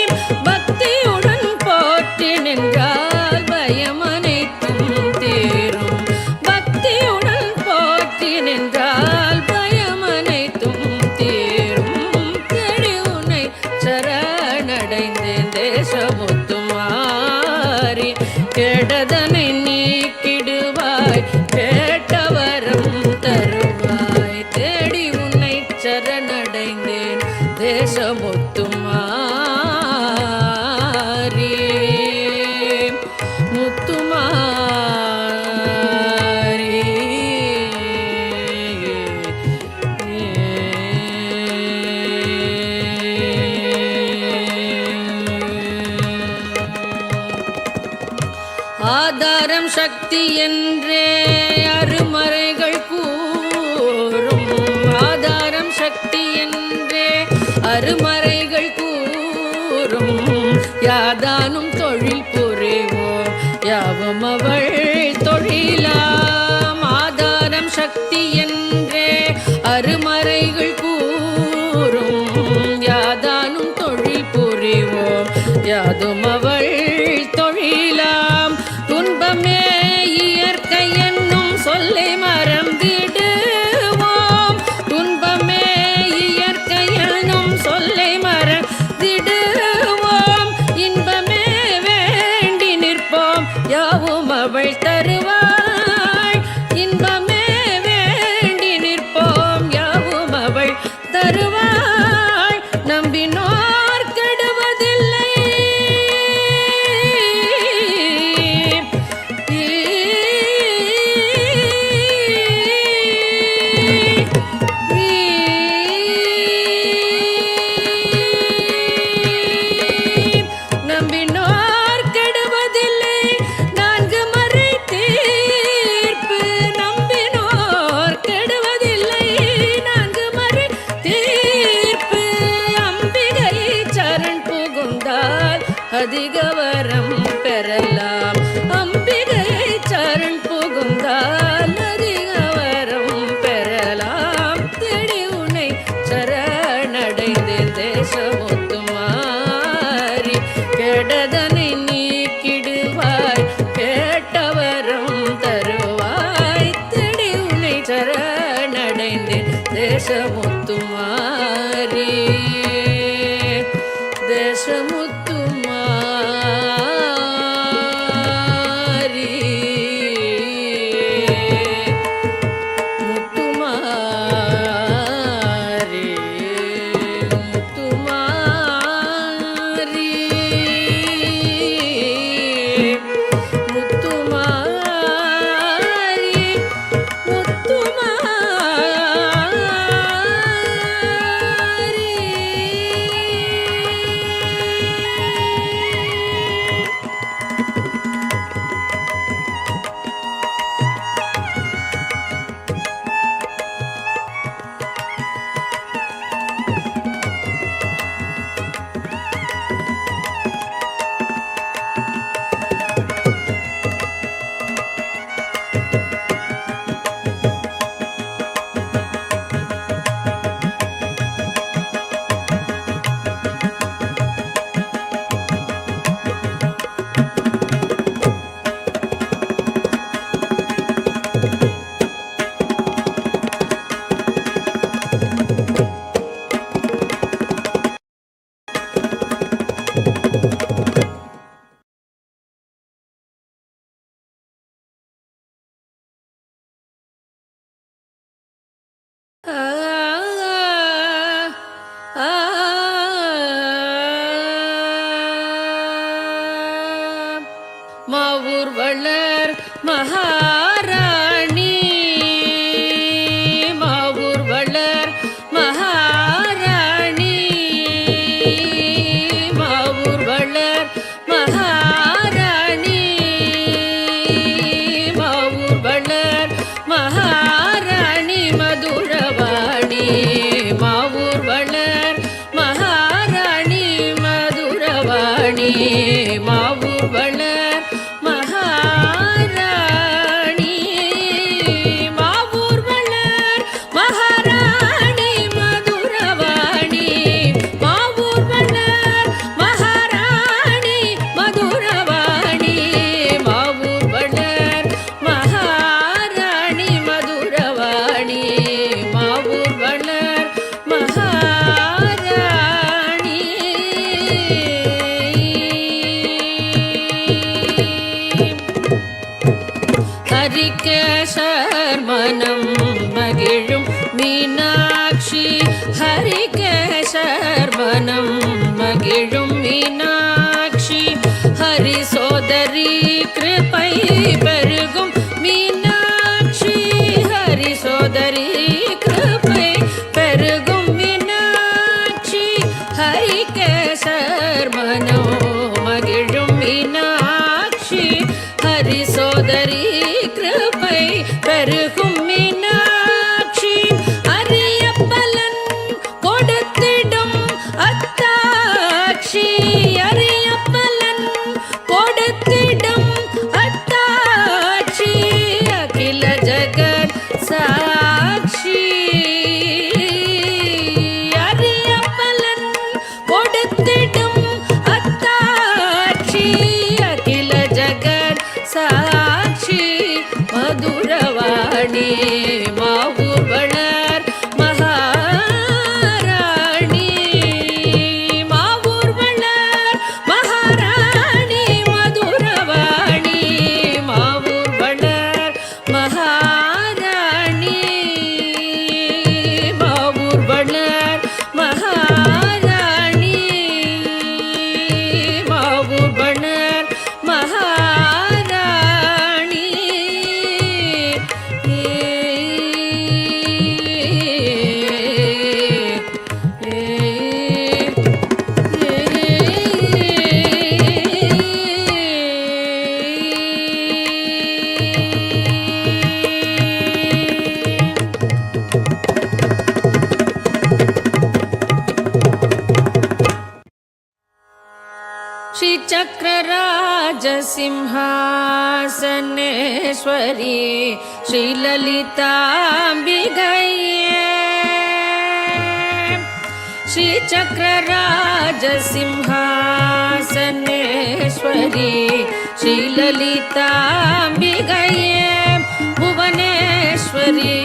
பக்தியுடன் போற்றி நின்றால் பயம் அனைத்தும் தீரும் பக்தியுடன் போற்றி நின்றால் பயம் அனைத்தும் தீரும் தேடி உன்னை சரணடைந்தேன் தேசமுத்து மாறி கெடதனை நீக்கிடுவாய் கேட்டவரம் தருவாய் தேடி உன்னை சரணடைந்தேன் தேசமுத்து மாறி முத்துமாரி ஆதாரம் சக்தி என்றே அருமறைகள் கூறும் ஆதாரம் சக்தி என்றே அருமறைகள் கூறும் யாதானும் தொழில் புரிவோம் யாவும் அவள் தொழில் தருவாய் இன்பமே வேண்டி நிற்போம் யாவும் அவள் தருவாய் நம்பினோர் கெடுவதில்லை நம்பினோர் கெடுவதில்லை நான்கு மறை தீர்ப்பு நம்பினோர் கெடுவதில்லை நான்கு மறை தீர்ப்பு அம்பிகை சரண் புகுந்தால் அதிக வரம் பெறலாம் அம்பிகை சரண் புகுந்தால் அதிக வரம் பெறலாம் தேடி உன்னை சரணடைந்தேன் தேசமுத்துமாரி கெடதனை நீக்கிடுவாய் கேட்டவரம் தருவாய் தேடி உன்னை சரணடைந்தேன் தேசமுத்துமாரி தேசமுத்துமாரி முத்துமாரி முத்துமாரி முத்துமாரி முத்துமாரி மாவூர் வளர் மகாராணி மாவூர் வளர் மகாராணி மாவூர் வளர் மகாராணி மாவூர் வளர் மகாராணி மதுரவாணி மாவூர் வளர் மகாராணி மதுரவாணி மாவூர் வளர் மகாராணி மாவூர் வளர் மகாராணி மதுரவாணி மாவூர் வளர் மகாராணி மதுரவாணி மாவூர் வளர் மகாராணி மதுரவாணி மாவூர் வளர் மகாராணி ஹரிகேசர் மனம் மகிழும் மீனாட்சி ஹரிகேசர் மனம் மகிழும் மீனாட்சி ஹரி சோதரி கிருபை பெருகும் மீனாட்சி ஹரி சோதரி கிருபை பெருகும் மீனாட்சி ஹரிகேசர் மனோ மகிழும் மீனாட்சி ஹரி சோதரி கிருபை பெருகும் மீனாட்சி அரிய பலன் கொடுத்திடும் அத்தாட்சி அரிய பலன் கொடுத்திடும் அத்தாட்சி அகில ஜகத் சாட்சி அரிய பலன் கொடுத்திடும் அத்தாட்சி அகில ஜகத் சாட்சி மதுரவாணி श्रीचक्रराजसिंहासनेश्वरी श्रीललिताम्बिकये श्रीचक्रराजसिंहासनेश्वरी श्रीललिताम्बिकये भुवनेश्वरी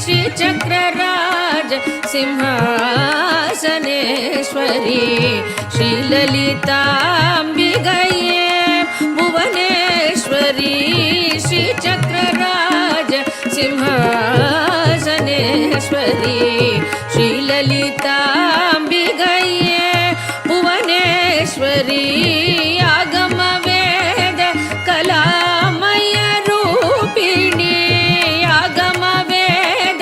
श्रीचक्रराजसिंहासनेश्वरी श्रीललिताम्बिकये भुवनेश्वरी श्रीचक्रराजसिंहासनेश्वरी श्रीललिताम्बिकये भुवनेश्वरी आगमवेद कलामय रूपिणी आगमवेद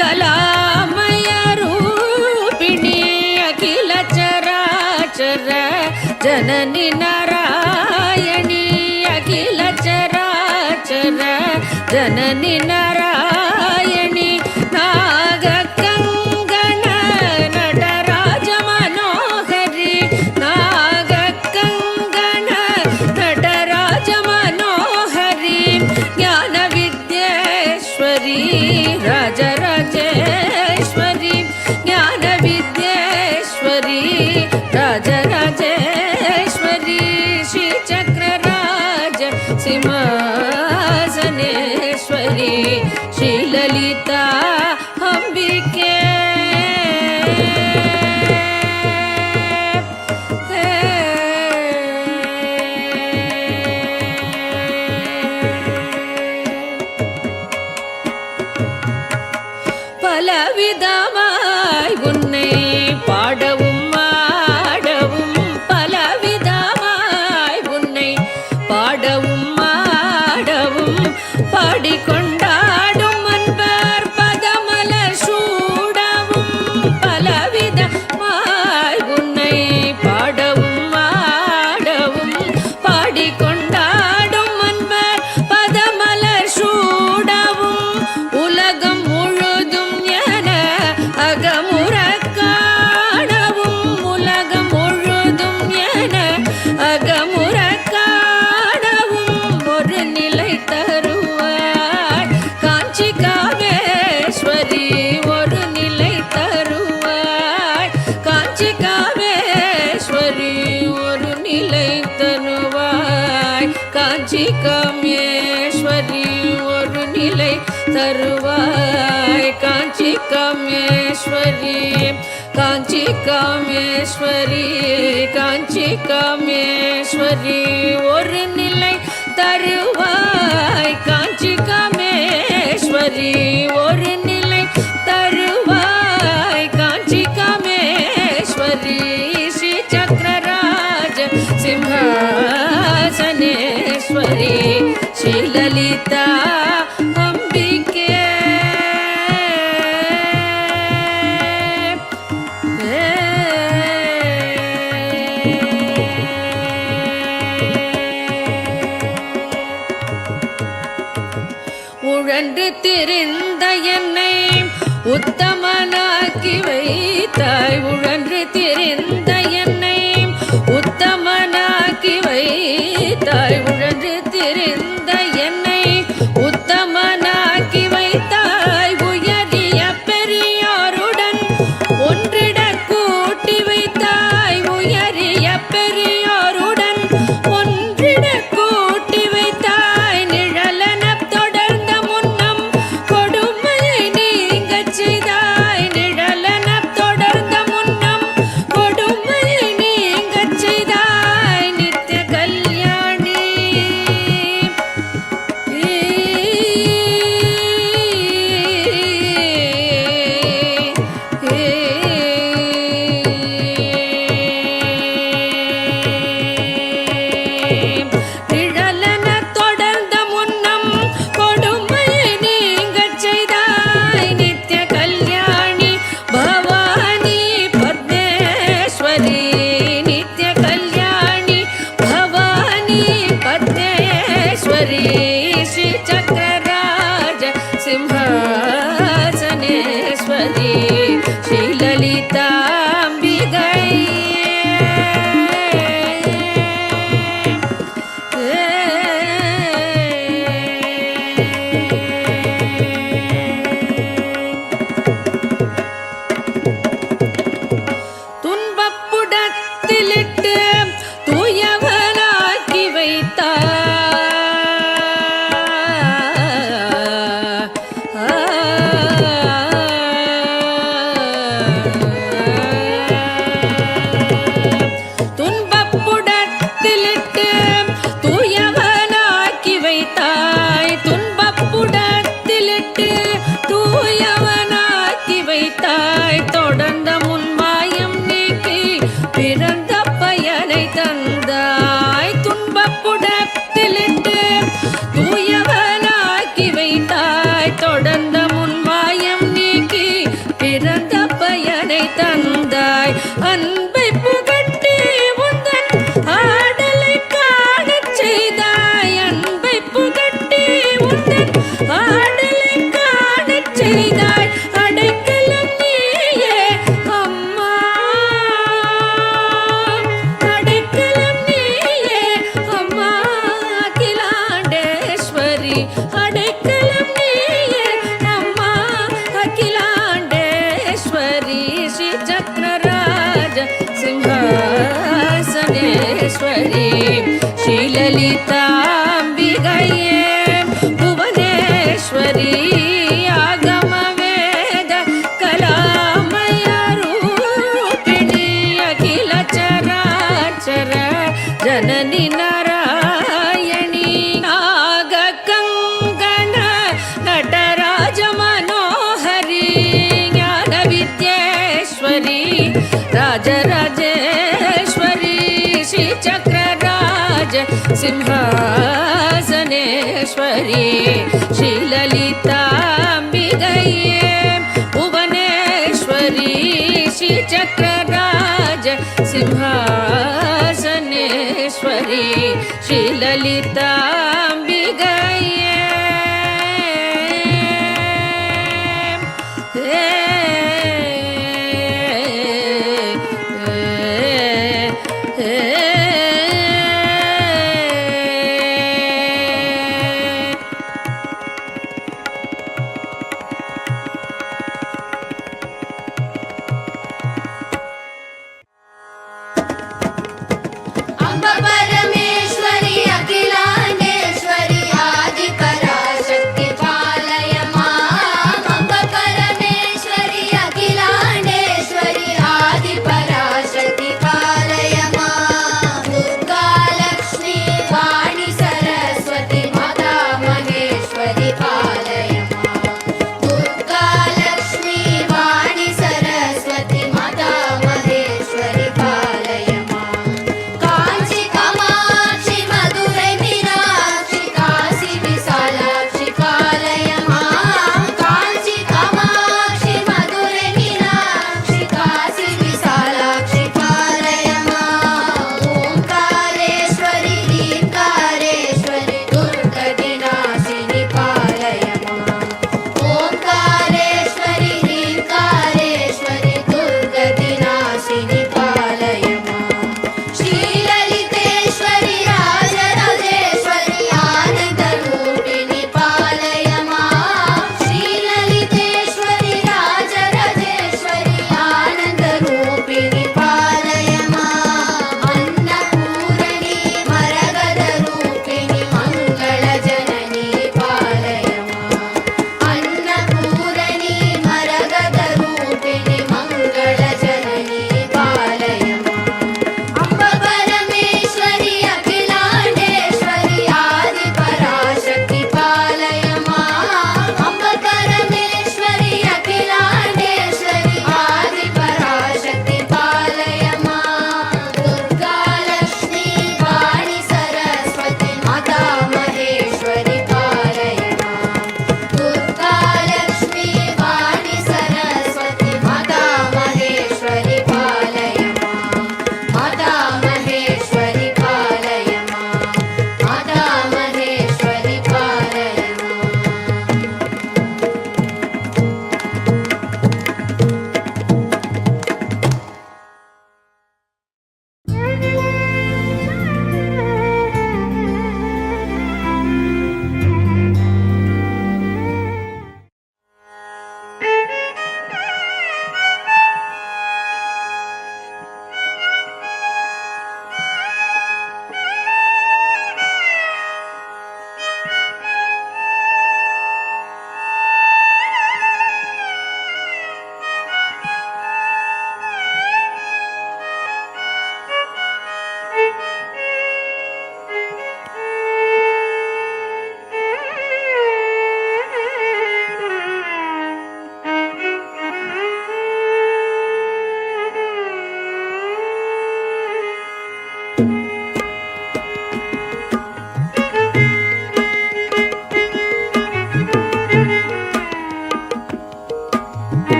कलामय रूपिणी अखिल चराचर जननी नारायणी अखिल चराचर जननी नारायणी नागकङ्गण नटराज मनोहरी नागकङ्गण नटराज मनोहरी ज्ञानविद्येश्वरी राजराजेश्वरी ज्ञानविद्येश्वरी राजराजेश्वरी श्रीचक्रराज सिंहासनेश्वरी श्रीललिता अम्बिके பலவிதமாய் உன்னை பாடவும் ஆடவும் பலவிதமாய் உன்னை பாடவும் ஆடவும் பாடிக்கொண்டாடும் அன்பர் பதமலர் சூடவும் பலவிதமாய் உன்னை பாடவும் ஆடவும் பாடிக்கொண்டாடும் அன்பர் பதமலர் சூடவும் உலகம் முழுதும் என அகமுற காணவும் உலகம் முழுதும் என அகமுற காணவும் ஒரு நிலை தருவாய் காஞ்சி காமேஸ்வரி ஒரு நிலை தருவாய் காஞ்சி காமேஸ்வரி ஒரு நிலை தருவாய் காஞ்சி காமேஸ்வரி ஒரு நிலை தருவாய் காஞ்சி காமேஸ்வரி காஞ்சி காமேஸ்வரி காஞ்சி காமேஸ்வரி ஒரு நிலை தருவாய் காஞ்சி காமேஸ்வரி ஒரு நிலை தருவாய் காஞ்சி காமேஸ்வரி ஸ்ரீ சக்கரராஜ சிம்ஹாசனேஸ்வரி ஸ்ரீலலிதா அம்பிகே உழன்று திரிந்த என்னை உத்தமனாக்கி வைத்தாய் உழன்று திரிந்த என்னை உத்தமனாக்கி வைத்தாய் உழன்று திரிந்த என்னை உத்தமனாக்கி வைத்தாய் உயரிய பெரியோருடன் ஒன்றிட கூட்டி வைத்தாய் உயரிய பெரியோருடன் ஒன்றிட கூட்டி வைத்தாய் நிழலன தொடர்ந்த முன்னம் கொடுமையை நீங்கச் செய்தாய் நிழலன தொடர்ந்த முன்னம் கொடுமையை நீங்கச் செய்தாய் நித்திய கல்யாணி அடைக்கலம் நீயே அம்மா அகிலாண்டேஸ்வரி ஸ்ரீ சக்கரராஜ சிம்ஹாசனேஸ்வரி ஸ்ரீலலிதாம்பிகையே புவனேஸ்வரி ஆகம வேத கலாமய ரூபிணி அகில சராச்சர ஜனனி நாராயணி நாக கங்கண நடராஜ மனோஹரி ஞான வித்யேஸ்வரி ராஜராஜேஸ்வரி ஸ்ரீ சக்கரராஜ சிம்ஹாசனேஸ்வரி ஸ்ரீலலிதாம்பிகையே புவனேஸ்வரி ஸ்ரீ சக்கரராஜ சிம்ஹாசனேஸ்வரி ஸ்ரீலலிதாம்பிகையே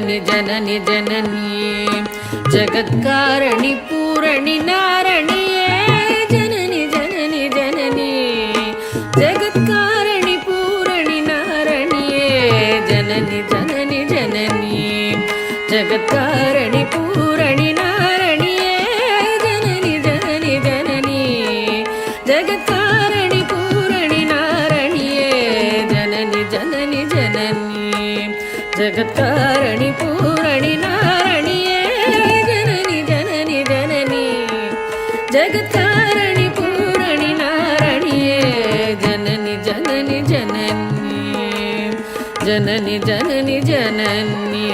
जननि जननि जननी जगत्कारणि पूरणि नारणिये जननि जननि जननी जगत्कारणि पूरणि नारणिये जननि जननि जननी जगत्कारणि पूरणि नारणिये जननि जननि जननी जगत्कारणि पूरणि नारणिये जननि जननि जननी जगत्कारणि पूरणि नारणिये जननि जननि जननी जगत्कारणि पूरणि नारणिये जननि जननि जननी जननि जननि जननी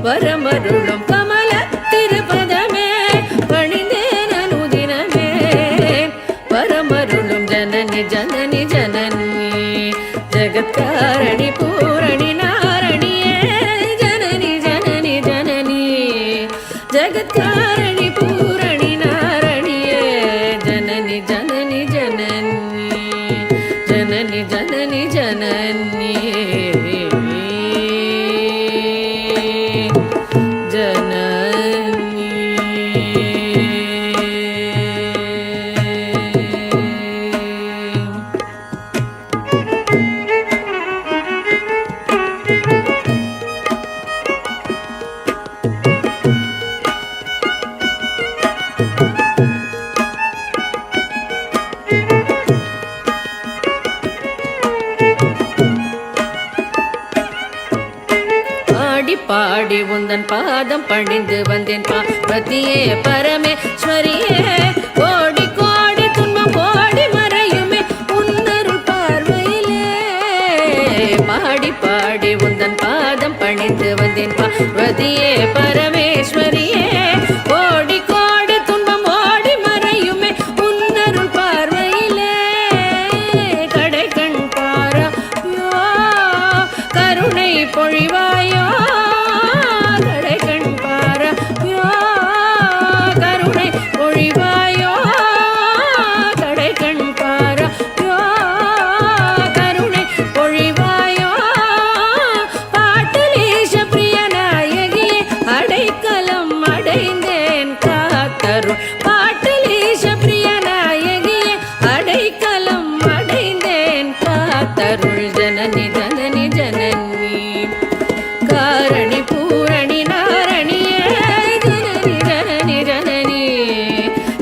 வரமருளும் கமல திருப்பதமே பணிந்தேன் அனுதினமே வரமருளும் ஜனனி ஜனனி ஜனனி ஜகத்காரணி பூரணி நாரணியே ஜனனி ஜனனி ஜனனி ஜகத்காரணி பூரணி நாரணியே ஜனனி ஜனனி ஜனனி ஜனனி ஜனனி ஜனனி பாடி உந்தன் பாதம் பணிந்து வந்தேன் பார்வதியே பரமேஸ்வரியே கோடி கோடி துன்பம் கோடி மறையுமே உன்னருள் பார்வையிலே பாடி பாடி உந்தன் பாதம் பணிந்து வந்தேன் பார்வதியே பரமேஸ்வரியே கோடி கோடி துன்பம் ஓடி மறையுமே உன்னருள் பார்வையிலே கடை கண் பாராயோ கருணை பொழிவாயோ जननी जननी जननी कारणि पूरणि नारणिये जननी जननी जननी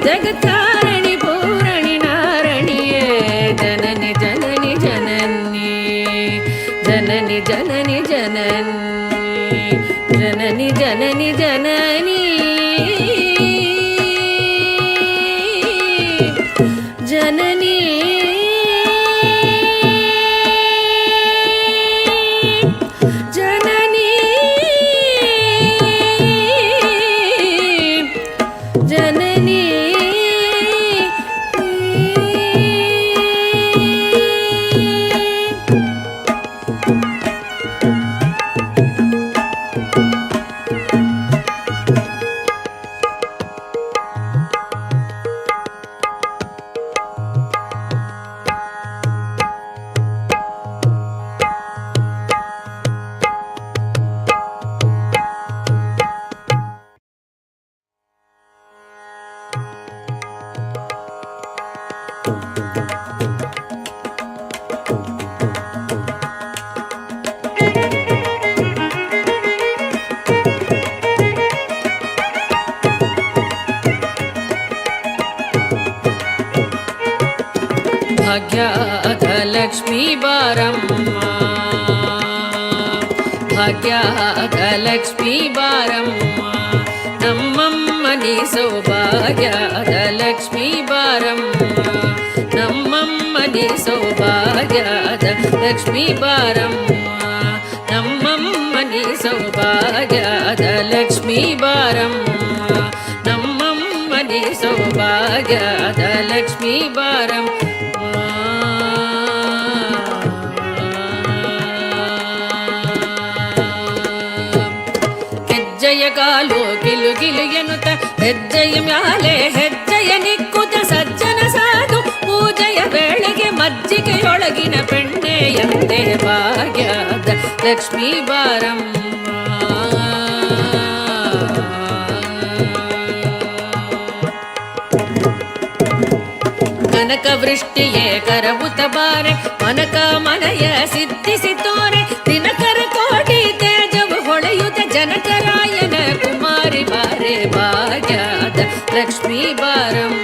जगत्कारणि पूरणि नारणिये जननी जननी जननी जननी जननी जननी जननी जननी जननी जननी ಭಾಗ್ಯದ ಲಕ್ಷ್ಮೀ ಬಾರಮ್ಮ ಭಾಗ್ಯದ ಲಕ್ಷ್ಮೀ ಬಾರಮ್ಮ ನಮ್ಮಮ್ಮನಿ ಸೌಭಾಗ್ಯದ ಲಕ್ಷ್ಮೀ ಬಾರಮ್ಮ ನಮ್ಮಮ್ಮನಿ ಸೌಭಾಗ್ಯದ ಲಕ್ಷ್ಮೀ ಬಾರಮ್ಮ ನಮ್ಮಮ್ಮನಿ ಸೌಭಾಗ್ಯದ ಲಕ್ಷ್ಮೀ ಬಾರಮ್ಮ ನಮ್ಮಮ್ಮನಿ ಸೌಭಾಗ್ಯದ ಲಕ್ಷ್ಮೀ ಬಾರಮ್ಮ ಹೆಜ್ಜೆಯ ಕಾಲು ಗಿಲು ಗಿಲು ಎನ್ನುತ್ತ ಹೆಜ್ಜೆಯ ಮ್ಯಾಲೆ ಹೆಜ್ಜೆಯ ನಿಕ್ಕುತ್ತ ಸಜ್ಜನ ಸಾಧು ಪೂಜೆಯ ವೇಳೆಗೆ ಮಜ್ಜಿಗೆಯೊಳಗಿನ ಬೆಣ್ಣೆಯಂತೆ ಭಾಗ್ಯದ ಲಕ್ಷ್ಮೀ ಬಾರಮ್ಮ ಕನಕ ವೃಷ್ಟಿಯೇ ಕರವುತ ಬಾರೆ ಮನಕ ಮನಯ ಸಿದ್ಧಿಸಿ ತೋರೆ ದಿನಕರ ಕೋಟಿ ತೇಜವು ಹೊಳೆಯುತ್ತ ಜನಕರಾಯನ ಕುಮಾರಿ ಬಾರೆ ಭಾಗ್ಯದ ಲಕ್ಷ್ಮೀ ಬಾರಮ್ಮ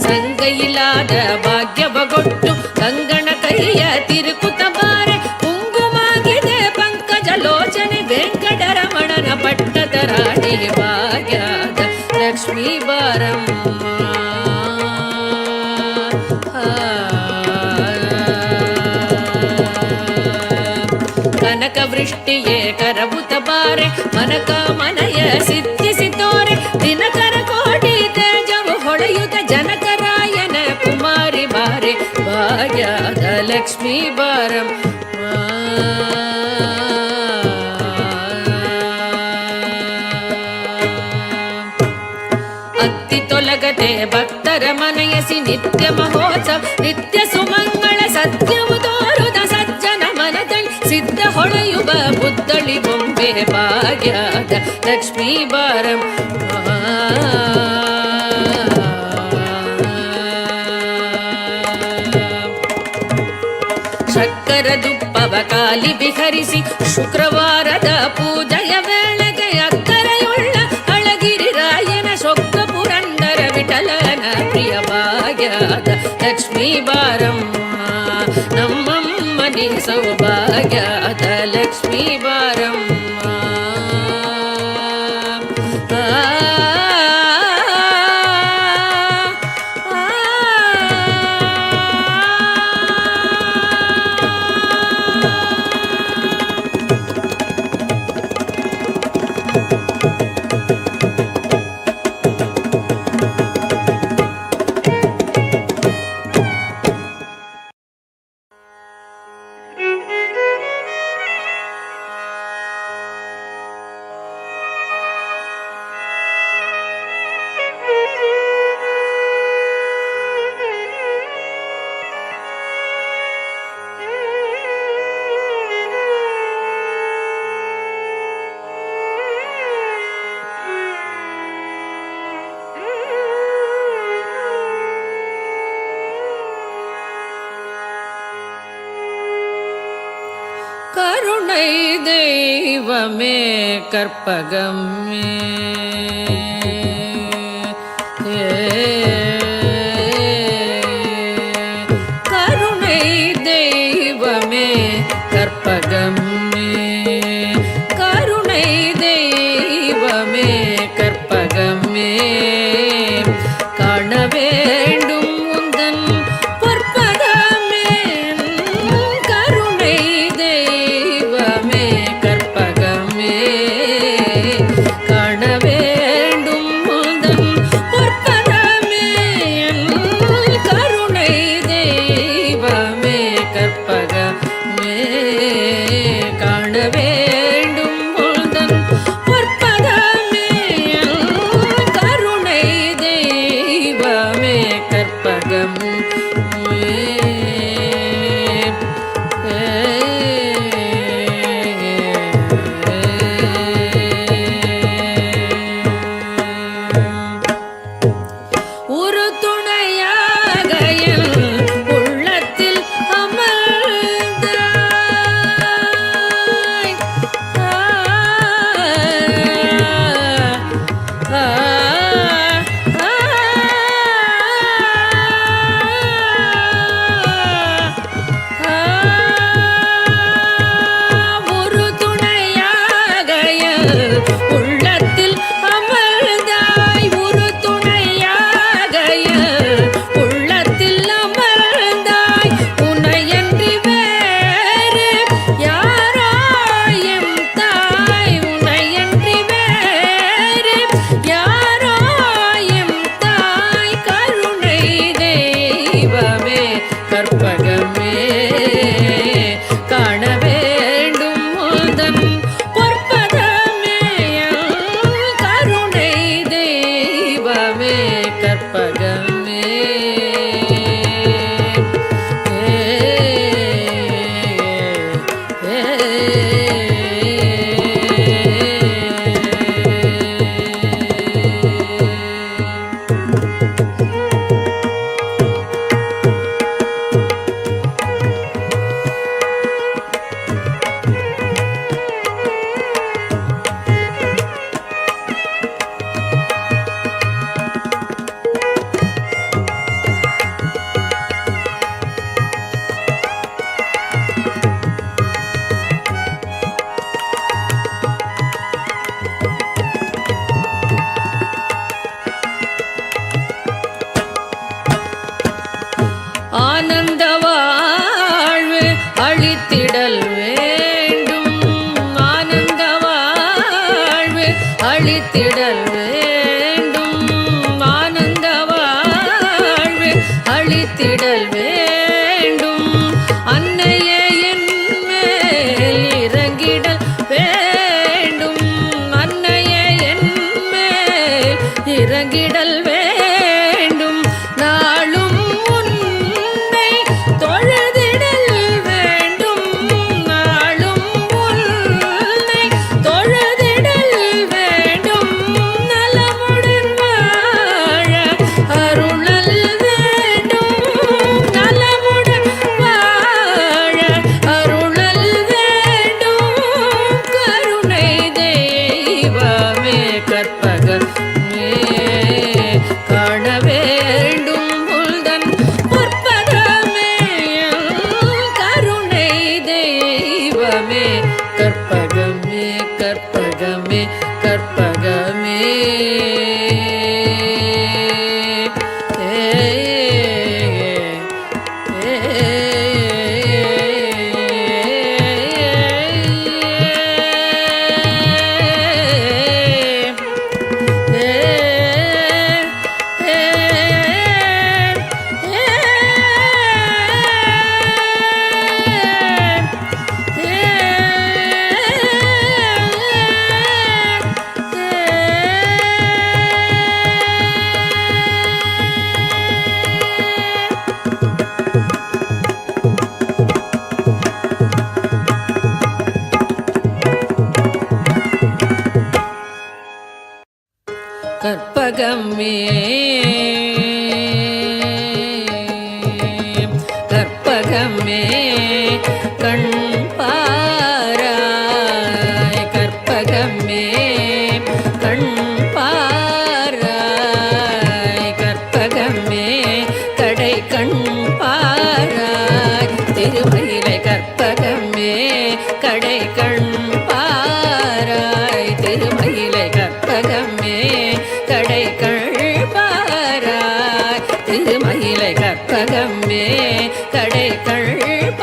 ಸಂಗೈಲಾದ ಭಾಗ್ಯವಗೊಟ್ಟು ಕಂಗಣ ಕೈಯ ತಿರುಕುತ ಬಾರೆ ಕುಂಗುಮಾಗಿದೆ ಪಂಕಜ ಲೋಚನೆ ವೆಂಕಟರಮಣನ ಪಟ್ಟದ ರಾಣಿ ಭಾಗ್ಯದ ಲಕ್ಷ್ಮೀ ಬಾರಮ್ಮ ಕನಕ ವೃಷ್ಟಿಯೇ ಕರವುತ ಬಾರೆ ಮನಕ ಮನಯ ಸಿದ್ಧಿಸಿ ತೋರೆ ದಿನಕರ ಕೋಟಿ ತೇಜವು ಹೊಳೆಯುತ್ತ ಜನಕರಾಯನ ಕುಮಾರಿ ಬಾರೆ ಭಾಗ್ಯದ ಲಕ್ಷ್ಮೀ ಬಾರಮ್ಮ ಅತ್ತಿ ತೊಲಗದೆ ಭಕ್ತರ ಮನಯಸಿ ನಿತ್ಯ ಮಹೋತ್ಸವ ನಿತ್ಯ ಸುಮಂಗಳ ಸತ್ಯವು ತೋರುದ ಸಜ್ಜನ ಮನದಲ್ಲಿ ಸಿದ್ಧ ಹೊಳೆಯುವ ಬುದ್ಧಳಿ ಬೊಂಬೆ ಭಾಗ್ಯದ ಲಕ್ಷ್ಮೀ ಬಾರಮ್ಮ ಶಕ್ಕರ ದುಪ್ಪವ ಕಾಲಿ ವಿಹರಿಸಿ ಶುಕ್ರವಾರದ ಪೂಜೆಯ ವೇಳೆಗೆ ಅಕ್ಕರೆಯುಳ್ಳ ಅಳಗಿರಿ ರಾಯನ ಸೊಕ್ಕ ಪುರಂದರ ವಿಠಲನ ಪ್ರಿಯ ಭಾಗ್ಯದ ಲಕ್ಷ್ಮೀ ಬಾರಮ್ಮ ನಮ್ಮಮ್ಮನಿ ಸೌಭಾಗ್ಯದ ಲಕ್ಷ್ಮೀ ಬಾರಮ್ಮ கருணை தெய்வமே கற்பகமே கருணை தெய்வமே கற்பகமே கருணை தெய்வமே கற்பகமே காண வேண்டும் உந்தன் பொற்பதமே கருணை தெய்வமே கற்பகமே காண வேண்டும் ஆனந்த வாழ்வு அளித்திடல் வேண்டும், ஆனந்த வாழ்வு அளித்திடல் வேண்டும், ஆனந்த வாழ்வு அளித்திடல் வேண்டும். அன்னையே என் மேல் இறங்கிடல் வேண்டும், அன்னையே என் மேல் இறங்கிடல் வேண்டும். நாளும் கற்பகமே கற்பகமே கற்பகமே கற்பகமே கற்பகமே கண் பாராய், கற்பகமே கண் பாராய், கற்பகமே கடை கண் பாராய், திருமயிலை கற்பகமே கடை கண் பாராய், திருமயிலை கற்பகமே கடை கண் பாராய், திருமயிலை கற்பகமே கடை கண்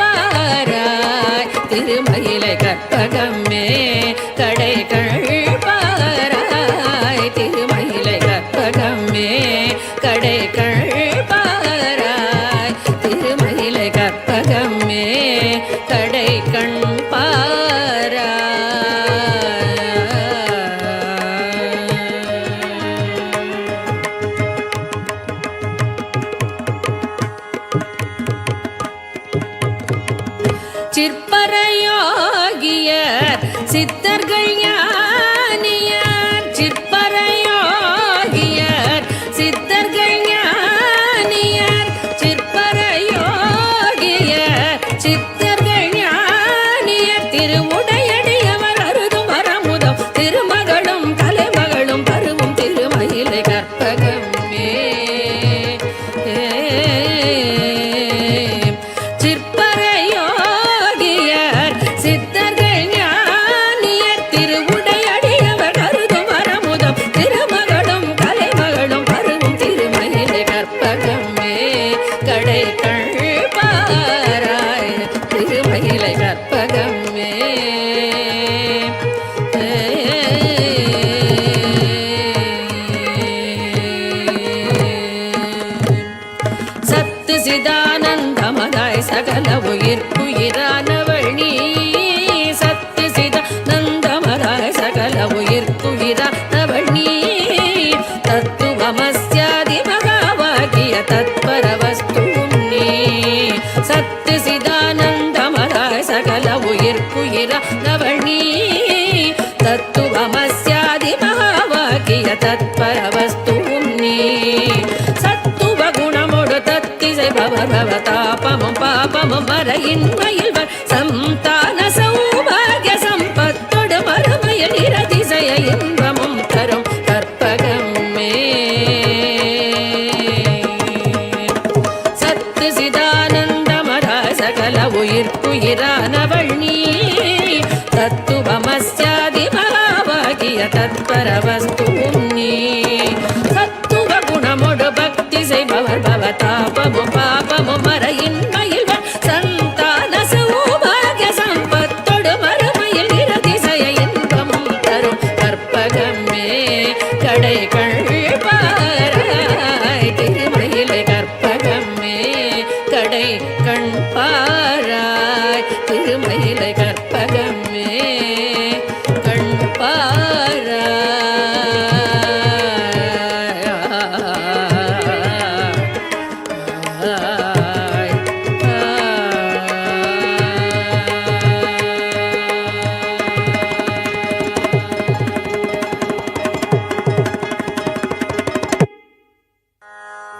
பாராய், திருமயிலை கற்பகமே கடை கண் பாராய், திருமயிலை கற்பகமே கடை கண் பாராய், திருமயிலை கற்பகமே கடை கண் பாராய். சிற்பரையோகியர் சித்தர்கள் ஞானியர், சிற்பரையோகியர் சித்தர்கள் ஞானியர், சிற்பரையோகியர் சித்தர்கள் ஞானியர், திருவுடையடியவர் அருதும் வரமுதம் திருமகளும் தலைமகளும் பருவும் திருமயிலை கற்பகமே. சித்தர்கள் ஞானியர் திருவுடையடியவர் அருதும் வரமுதம் திருமகளும் கலைமகளும் பருவும் திருமயிலை கற்பகமே கடை கண் பாராய், திருமயிலை கற்பகமே. உயிர்க்குயிரானவள் நீ தத்துவமஸ்யாதி மகாவாக்கிய தத்பரவஸ்துவும் நீ சத்துவ குணமோடு தத்திசை பவபவதாபமும் பாபமும் மறையின்மையில் சந்தான சௌபாகிய சம்பத்தொடு மறுமையில் நிரதிசய இன்பமும் தரும் கற்பகமே சத்து சிதானந்தமராய் சகல உயிர்க்குயிரானவள் நீ தத்துவமஸ்யாதி மகாவாகிய தத்பரவஸ்துவும் நீ சத்துவ குணமோடு பக்தி செய்பவர் பவதாபமும் பாபமும் மறையின்மையில் சந்தான சௌபாகிய சம்பத்தொடு மறுமையில் நிரதிசய இன்பமும் தரும் கற்பகமே கடைகள் பாராய் திருமயிலை கற்பகமே கடை கண் பாராய் திருமயிலை கற்பகமே கண் பாராய்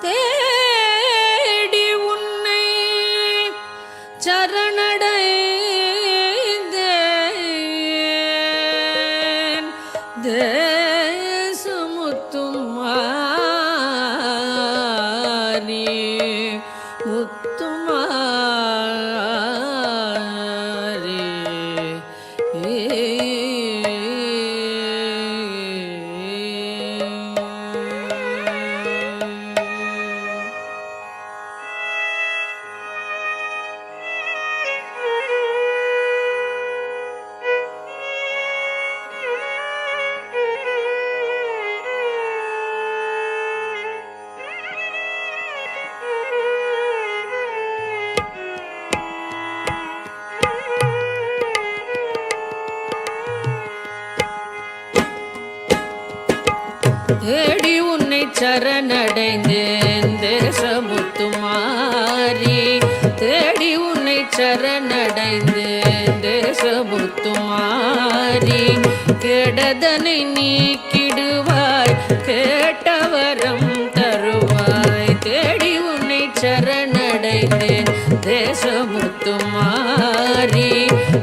தேடி உன்னை சரணடைந்தேன் தேசமுத்தும் மாறி முத்துமாரி தேடி உன்னை சரணடைந்தேன் தேசமுத்துமாரி தேடி உன்னை சரணடைந்தேன் தேசமுத்துமாரி கெடதனை நீக்கிடுவாய் கேட்டவரம் தருவாய் தேடி உன்னை சரணடைந்தேன் தேசமுத்துமாரி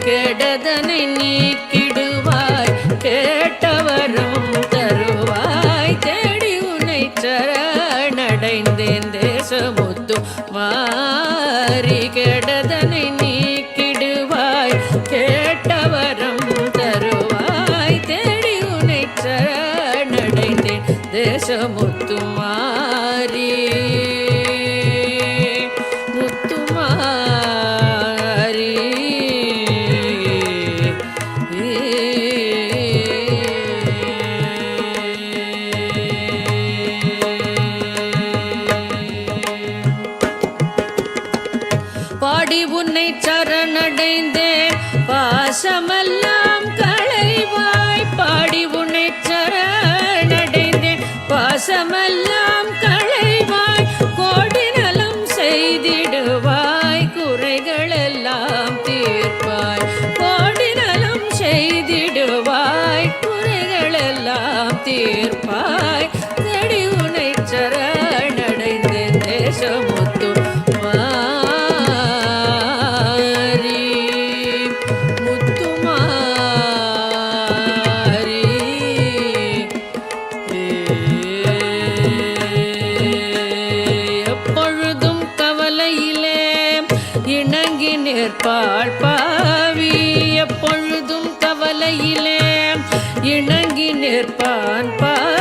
கெடதனை நீக்கிடுவாய் கேட்டவரம் தருவாய் தேடி உன்னை சரணடைந்தேன் தேசமுத்து மாறி கெடதனை நீக்கிடுவாய் கேட்டவரம் தருவாய் தேடி உன்னை சரணடைந்தேன் தேசமுத்து மாறி முத்துமாரி பாடி உன்னை சரணடைந்தேன் பாசமெல்லாம் களைவாய் பாடி உன்னை சரணடைந்தேன் பாசமெல்லாம் களைவாய் கோடி நலம் செய்திடுவாய் குறைகளெல்லாம் தீர்ப்பாய் கோடி நலம் செய்திடுவாய் குறைகளெல்லாம் தீர்ப்பாய் தேடி உன்னை சரணடைந்தேன் தேசமுத்து மாறி முத்துமாரி எப்பொழுதும் கவலையிலே இணங்கி நிற்பாள் பாவி எப்பொழுதும் கவலையிலே இணங்கி நிற்பான் பாவி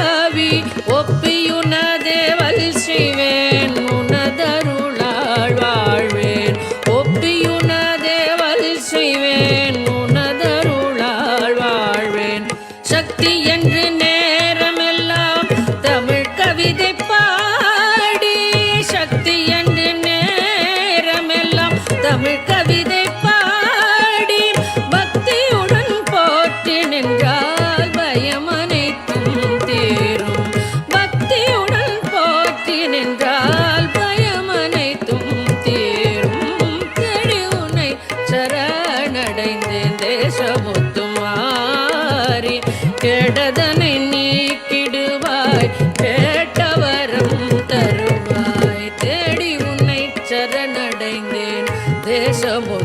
தேசமுத்துமாரி கெடதனை நீக்கிடுவாய் கேட்டவரம் தருவாய் தேடி உன்னை சரணடைந்தேன் தேசமுத்துமாரி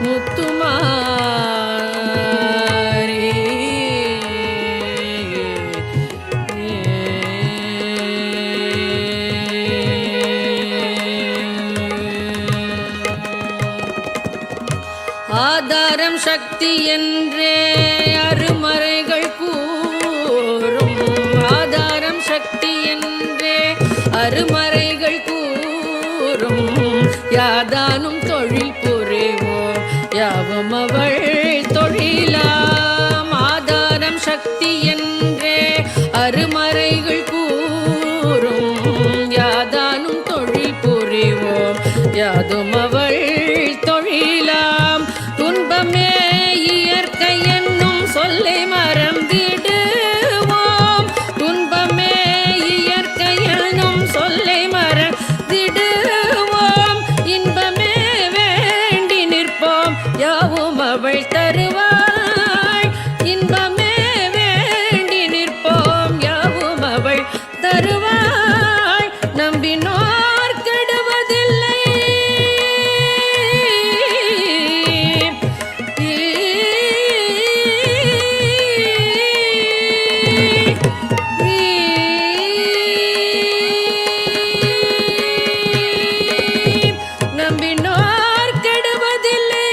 முத்துமாரி ஆதாரம் சக்தி என்றே அருமறைகள் கூறும் ஆதாரம் சக்தி என்றே அருமறைகள் கூறும் யாதானும் தொழில் புரிவோம் யாவும் அவள் தொழிலாம் ஆதாரம் சக்தி என்றே அருமறைகள் கூறும் யாதானும் தொழில் புரிவோம் யாதும் அவள் தொழிலாம் துன்பமே இயற்கை என்னும் சொல்லை மறந்திடுவோம் துன்பமே இயற்கை என்னும் சொல்லை மறந்திடுவோம் இன்பமே வேண்டி நிற்போம் யாவும் அவள் தருவாய் இன்பமே வேண்டி நிற்போம் யாவும் அவள் தருவாய் நம்பினோர் கெடுவதில்லை நம்பினோர் கெடுவதில்லை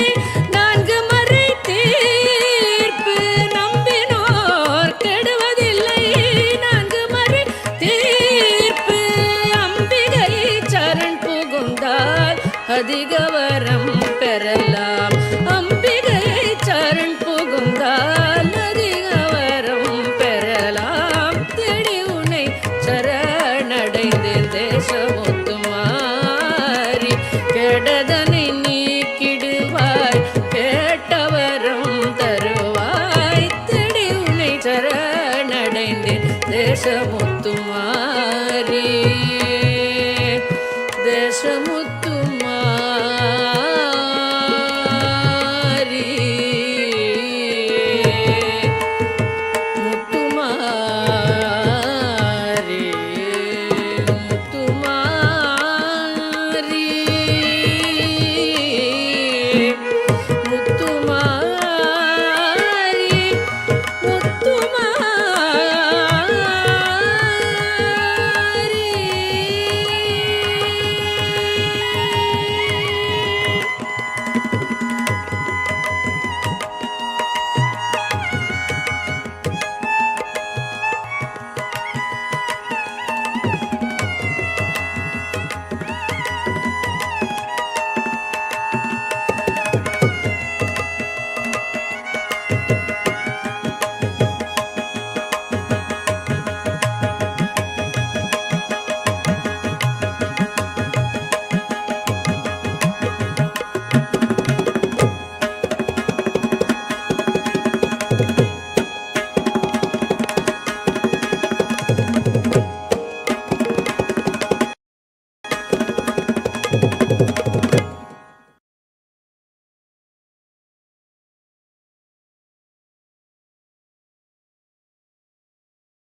நான்கு மறை தீர்ப்பு நம்பினோர் கெடுவதில்லை நான்கு மறை தீர்ப்பு அம்பிகை சரண் புகுந்தால் அதிக வரம் பெறலாம் அம்பிகை சரண் புகுந்தால் அதிக வரம் பெறலாம் தேடி உன்னை சரணடைந்தேன் தேசமுத்துமாரி கெடதனை நீக்கிடுவாய் கேட்டவரம் தருவாய் தேடி உன்னை சரணடைந்தேன் தேசமுத்துமாரி தேசமுத்துமாரி முத்துமாரி முத்துமாரி முத்துமாரி